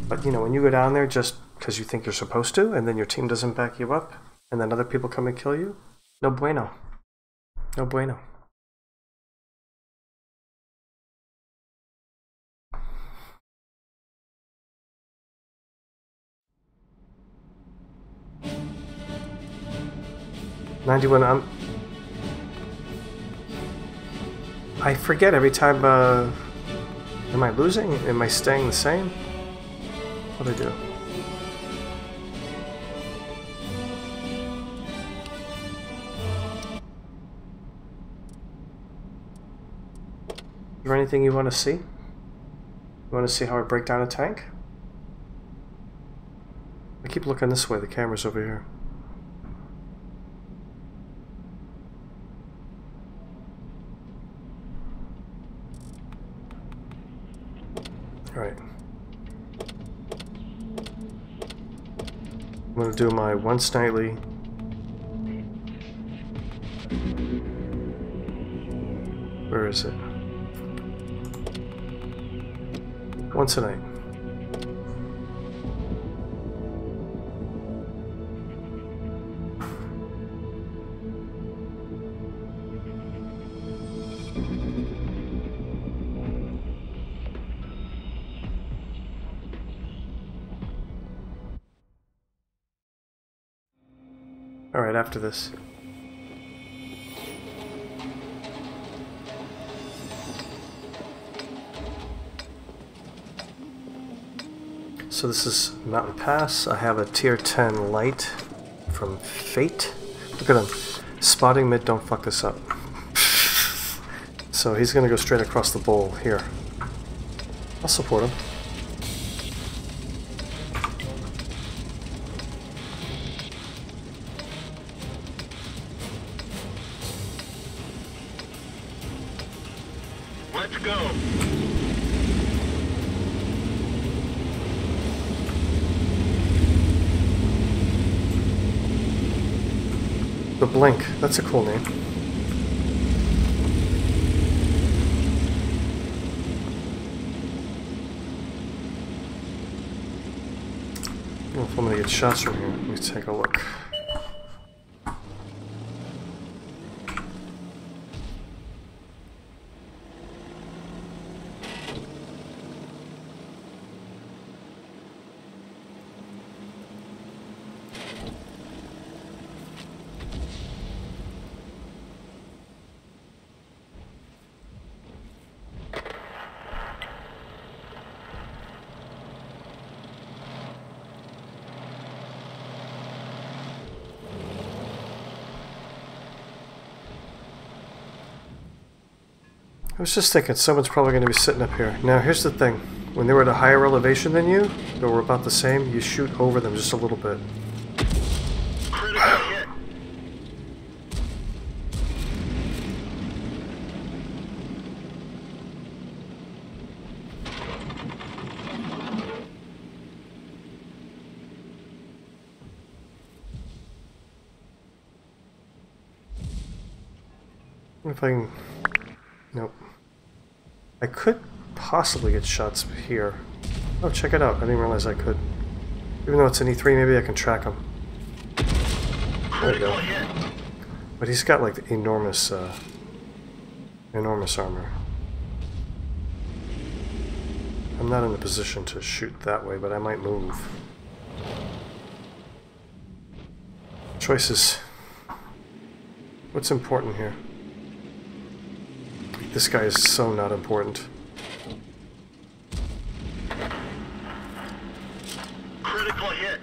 But, you know, when you go down there just because you think you're supposed to, and then your team doesn't back you up, and then other people come and kill you, no bueno. No bueno. $91. I forget every time. Am I losing? Am I staying the same? What do I do? there anything you want to see? You want to see how I break down a tank? I keep looking this way, the camera's over here. Alright. I'm going to do my once nightly. Where is it? Once a night. Alright, after this. So this is Mountain Pass. I have a tier 10 light from Fate. Look at him. Spotting mid, don't fuck this up. So he's gonna go straight across the bowl here. I'll support him. Let's go. The Blink, that's a cool name. I don't know if I'm gonna get shots from here. Let me take a look. I was just thinking someone's probably going to be sitting up here. Now here's the thing. When they were at a higher elevation than you, they were about the same, you shoot over them just a little bit. Critical hit. If I can... Nope. I could possibly get shots here. Oh, check it out. I didn't realize I could. Even though it's an E3, maybe I can track him. There we go. But he's got like enormous, enormous armor. I'm not in a position to shoot that way, but I might move. Choices. What's important here? This guy is so not important. Critical hit.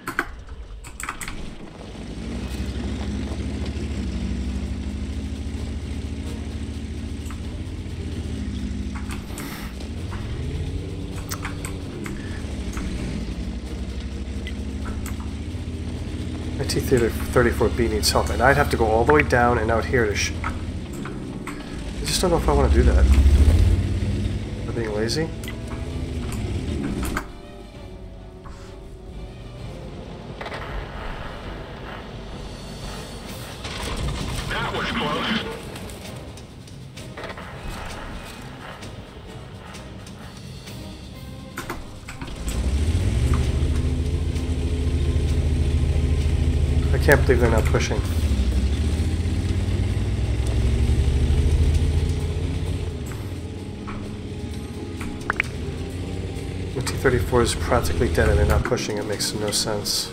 My T-34B needs help, and I'd have to go all the way down and out here to I just don't know if I want to do that. Am I being lazy? That was close. I can't believe they're not pushing. The T-34 is practically dead and they're not pushing. It makes no sense.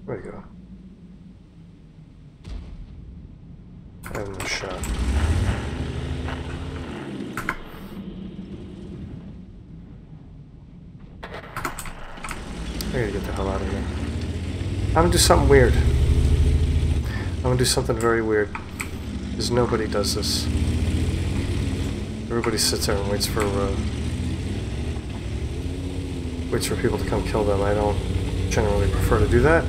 Where'd he go? I have no shot. I gotta get the hell out of here. I'm gonna do something weird. I'm gonna do something very weird, because nobody does this. Everybody sits there and waits for people to come kill them. I don't generally prefer to do that.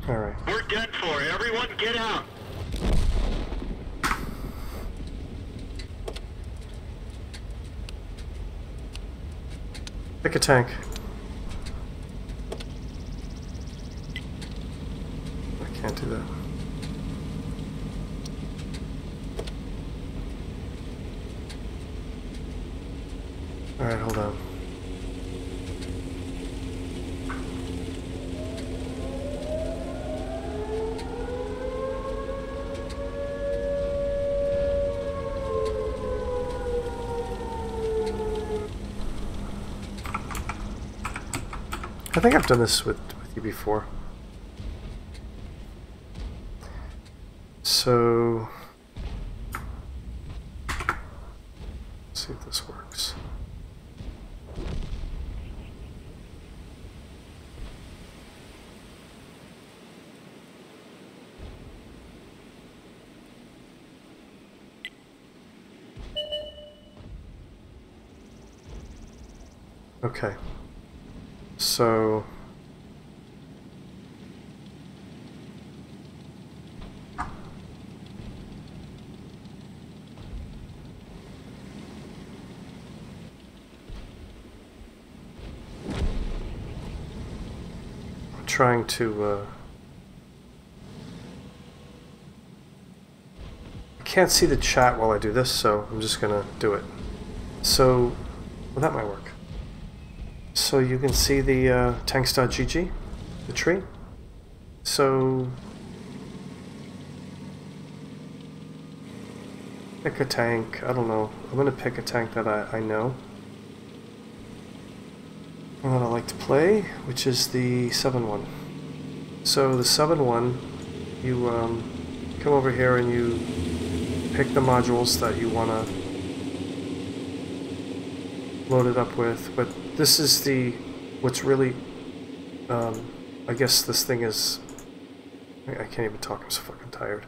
Alright. We're done for. Everyone get out. Pick a tank. I can't do that. Alright, hold on. I think I've done this with you before. So, let's see if this works. Okay. So I'm trying to I can't see the chat while I do this, so I'm just gonna do it. So, well, that might work. So you can see the tanks.gg, the tree. So pick a tank. I don't know. I'm going to pick a tank that I know and that I like to play, which is the 7-1. So the 7-1, you come over here and you pick the modules that you want to load it up with, but this is what's really, I guess this thing is, I can't even talk, I'm so fucking tired.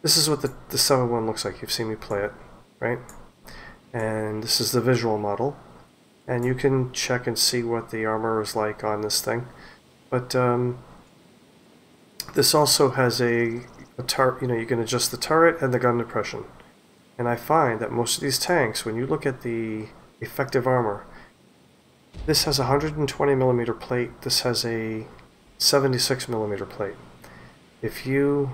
This is what the 7-1 looks like. You've seen me play it, right? And this is the visual model, and you can check and see what the armor is like on this thing. But this also has a turret, you know, you can adjust the turret and the gun depression. And I find that most of these tanks, when you look at the effective armor, this has a 120mm plate, this has a 76mm plate. If you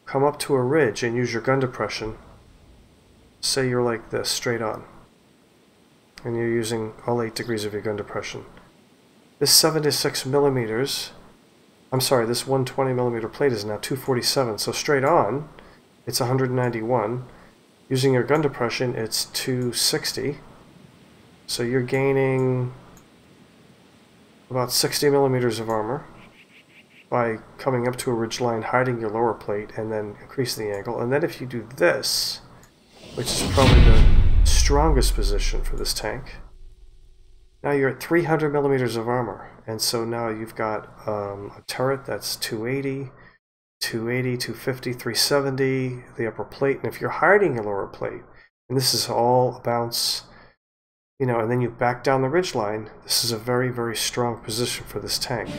come up to a ridge and use your gun depression, say you're like this, straight on, and you're using all 8 degrees of your gun depression, this 76mm, I'm sorry, this 120mm plate is now 247, so straight on, it's 191. Using your gun depression, it's 260. So you're gaining about 60mm of armor by coming up to a ridgeline, hiding your lower plate, and then increasing the angle. And then if you do this, which is probably the strongest position for this tank, now you're at 300mm of armor. And so now you've got a turret that's 280, 250, 370, the upper plate, and if you're hiding your lower plate, and this is all a bounce, you know, and then you back down the ridgeline, this is a very, very strong position for this tank.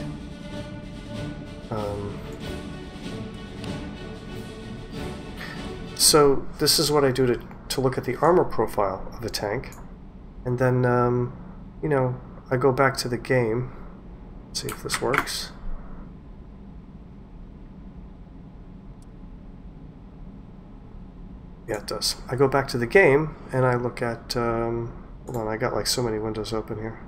So this is what I do to look at the armor profile of the tank, and then, you know, I go back to the game, see if this works. Yeah, it does. I go back to the game and I look at, hold on, I got like so many windows open here.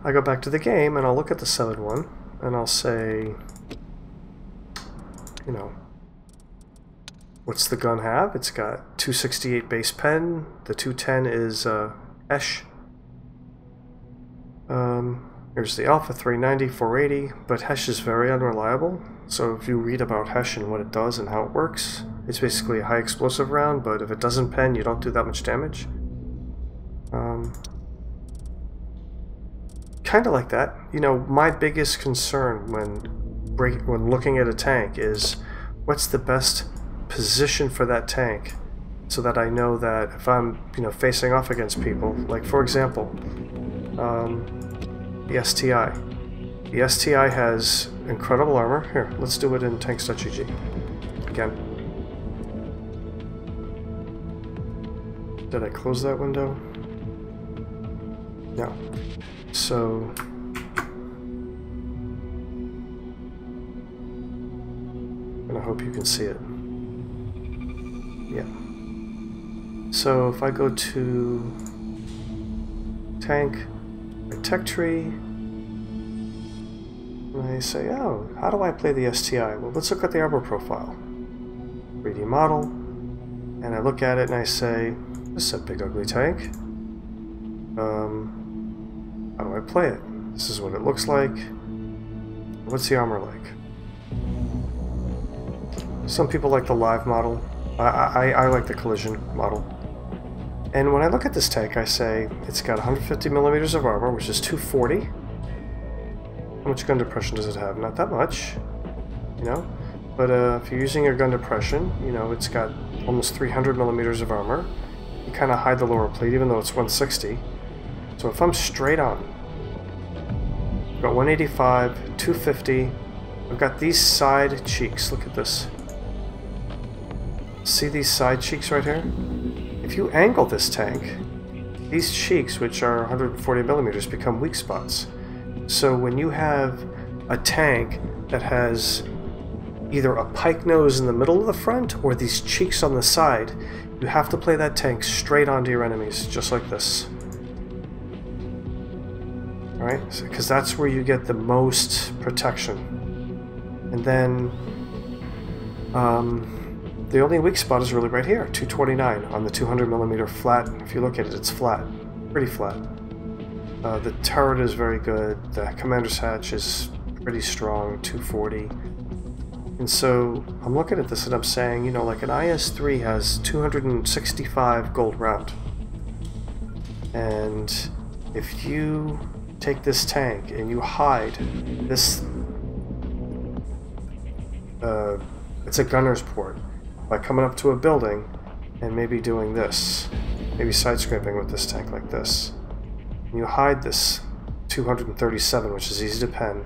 I go back to the game and I'll look at the 7-1 and I'll say, you know, what's the gun have? It's got 268 base pen. The 210 is Hesh. Here's the Alpha 390, 480, but Hesh is very unreliable. So if you read about Hesh and what it does and how it works, it's basically a high explosive round, but if it doesn't pen, you don't do that much damage. Kind of like that. You know, my biggest concern when looking at a tank is what's the best position for that tank, so that I know that if I'm, you know, facing off against people, like for example, the STI. The STI has incredible armor. Here, let's do it in tanks.gg again. Did I close that window? No. So I hope you can see it. Yeah. So if I go to tank, my tech tree, and I say, oh, how do I play the STI? Well, let's look at the armor profile. 3D model, and I look at it and I say, this is a big ugly tank. How do I play it? This is what it looks like. What's the armor like? Some people like the live model. I like the collision model. And when I look at this tank, I say it's got 150 millimeters of armor, which is 240. How much gun depression does it have? Not that much, you know. But if you're using your gun depression, you know, it's got almost 300 millimeters of armor. You kind of hide the lower plate, even though it's 160. So if I'm straight on, I've got 185, 250. I've got these side cheeks. Look at this. See these side cheeks right here? If you angle this tank, these cheeks, which are 140 millimeters, become weak spots. So when you have a tank that has either a pike nose in the middle of the front or these cheeks on the side, you have to play that tank straight onto your enemies, just like this. Alright? Because that's where you get the most protection. And then the only weak spot is really right here, 229 on the 200 millimeter flat. If you look at it, it's flat, pretty flat. The turret is very good. The commander's hatch is pretty strong, 240. And so I'm looking at this and I'm saying, you know, like an IS-3 has 265 gold round. And if you take this tank and you hide this, it's a gunner's port, by coming up to a building and maybe doing this, maybe side scraping with this tank like this. And you hide this 237, which is easy to pen.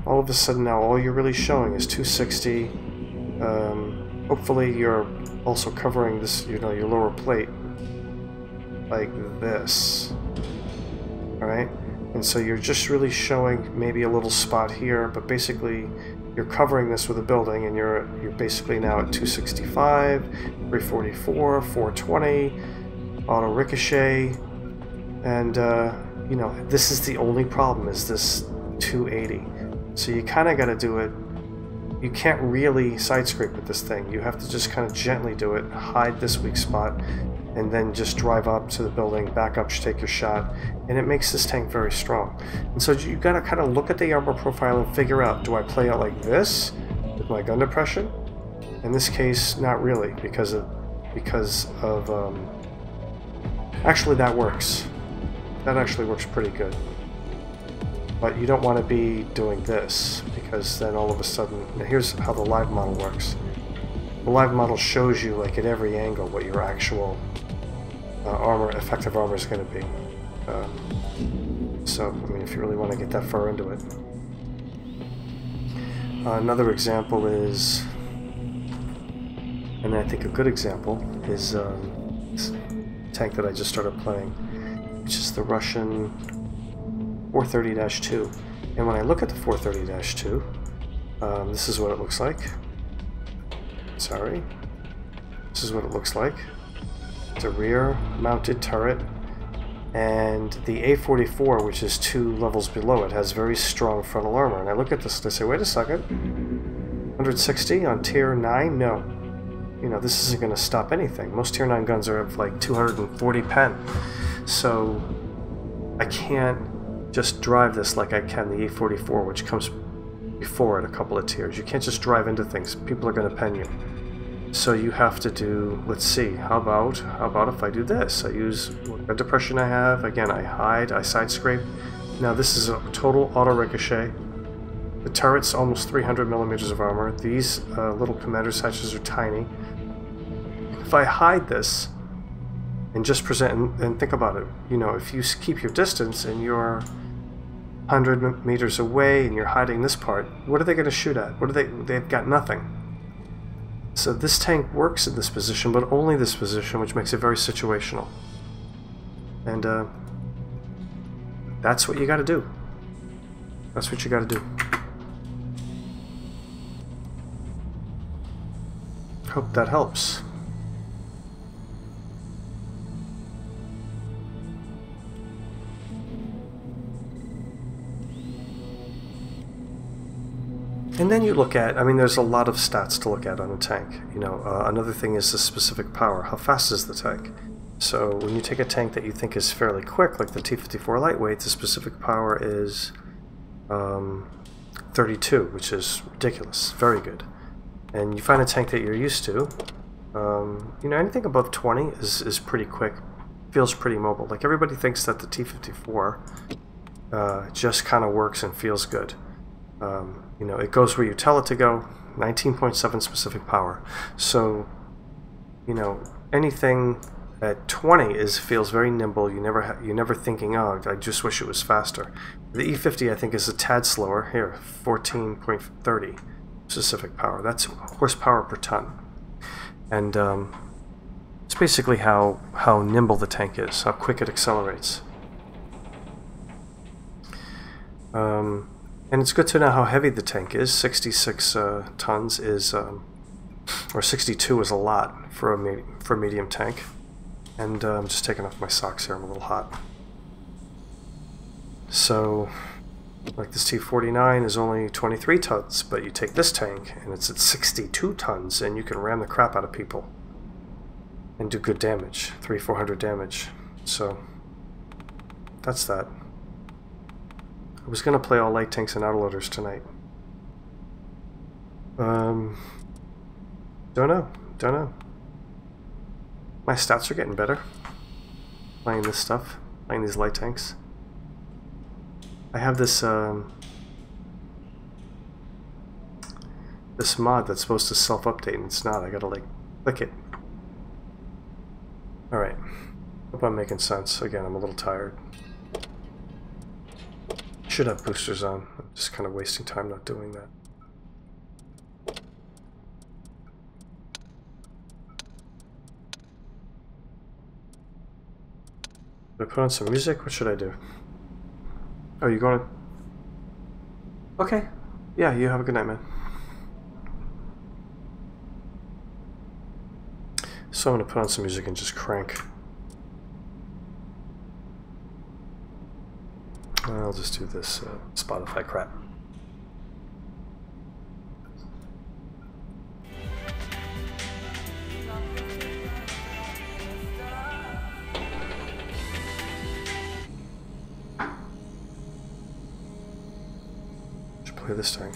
All of a sudden now all you're really showing is 260. Hopefully you're also covering this, you know, your lower plate like this. Alright? And so you're just really showing maybe a little spot here, but basically you're covering this with a building, and you're basically now at 265, 344, 420, auto ricochet, and you know, this is the only problem, is this 280. So you kind of got to do it. You can't really side scrape with this thing. You have to just kind of gently do it, hide this weak spot, and then just drive up to the building, back up, take your shot, and it makes this tank very strong. And so you got to kind of look at the armor profile and figure out, do I play it like this with my gun depression? In this case, not really, because of actually that works. That actually works pretty good. But you don't want to be doing this, because then all of a sudden, now here's how the live model works. The live model shows you, like, at every angle what your actual effective armor is going to be. So, I mean, if you really want to get that far into it. Another example is, and I think a good example is this tank that I just started playing, which is the Russian 430-2. And when I look at the 430-2, this is what it looks like. Sorry. This is what it looks like. It's a rear-mounted turret, and the A44, which is 2 levels below it, has very strong frontal armor. And I look at this and I say, wait a second. 160 on tier 9? No. You know, this isn't going to stop anything. Most tier 9 guns are of like 240 pen. So I can't just drive this like I can the E44, which comes before it a couple of tiers. You can't just drive into things. People are going to pen you. So you have to do, let's see, how about if I do this? I use what depression I have. Again, I hide, I side scrape. Now this is a total auto ricochet. The turret's almost 300 millimeters of armor. These little commander hatches are tiny. If I hide this and just present, and think about it, you know, if you keep your distance and you're 100 meters away and you're hiding this part, what are they going to shoot at? What are they've got nothing. So this tank works in this position, but only this position, which makes it very situational. And that's what you got to do. That's what you got to do. Hope that helps. And then you look at, I mean, there's a lot of stats to look at on a tank. You know, another thing is the specific power. How fast is the tank? So when you take a tank that you think is fairly quick, like the T-54 lightweight, the specific power is 32, which is ridiculous. Very good. And you find a tank that you're used to, you know, anything above 20 is pretty quick, feels pretty mobile. Like everybody thinks that the T-54 just kind of works and feels good. You know, it goes where you tell it to go, 19.7 specific power. So, you know, anything at 20 feels very nimble. You're never thinking, oh, I just wish it was faster. The E50 I think is a tad slower. Here, 14.30 specific power. That's horsepower per ton. And it's basically how nimble the tank is, how quick it accelerates. And it's good to know how heavy the tank is. 66 tons is, or 62 is a lot for a medium tank. And I'm just taking off my socks here, I'm a little hot. So, like this T-49 is only 23 tons, but you take this tank and it's at 62 tons and you can ram the crap out of people. And do good damage, 300-400 damage. So, that's that. I was going to play all light tanks and autoloaders tonight. Don't know. My stats are getting better playing this stuff, playing these light tanks. I have this this mod that's supposed to self-update and it's not. I gotta like click it. Alright. Hope I'm making sense. Again, I'm a little tired. Should have boosters on. I'm just kind of wasting time not doing that. Should I put on some music? What should I do? Oh, you going to... Okay. Yeah, you have a good night, man. So I'm going to put on some music and just crank. I'll just do this Spotify crap. Should play this tank.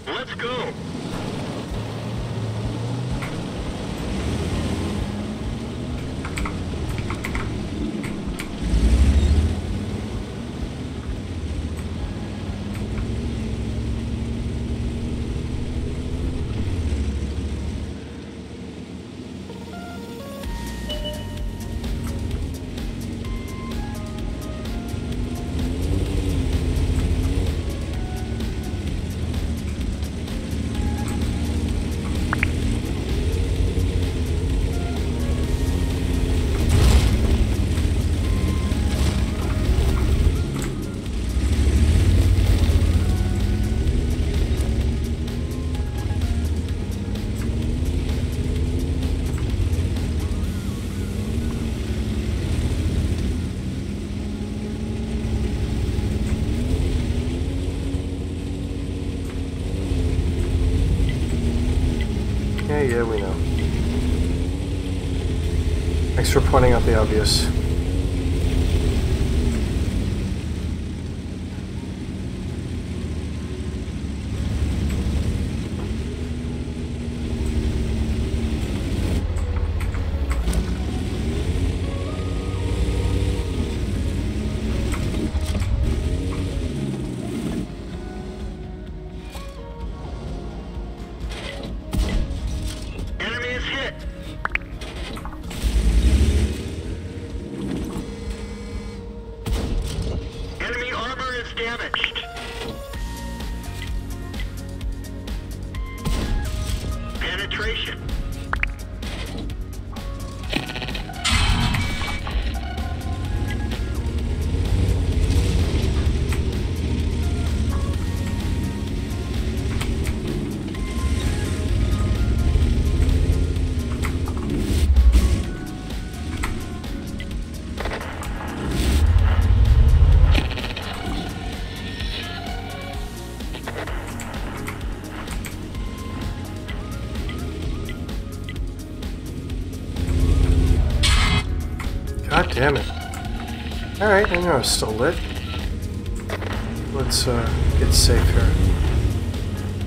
Let's go. Yeah, we know. Thanks for pointing out the obvious. Damaged. Penetration. God damn it. Alright, I know it's still lit. Let's get safe here.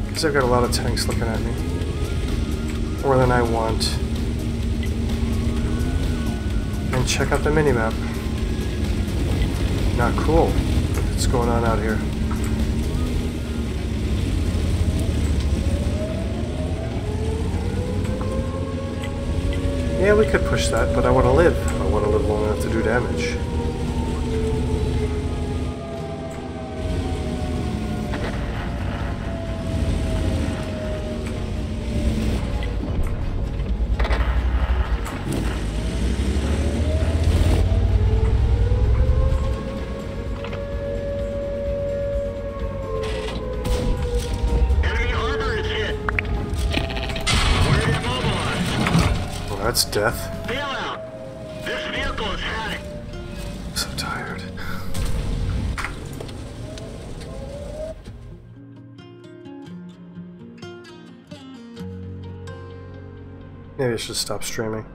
Because I've got a lot of tanks looking at me. More than I want. And check out the minimap. Not cool. What's going on out here? Yeah, we could push that, but I want to live. I want to live long enough to do damage. Enemy armor is hit. We're immobilized. Well, that's death. Bailout. This vehicle has had it. I'm so tired. Maybe I should stop streaming.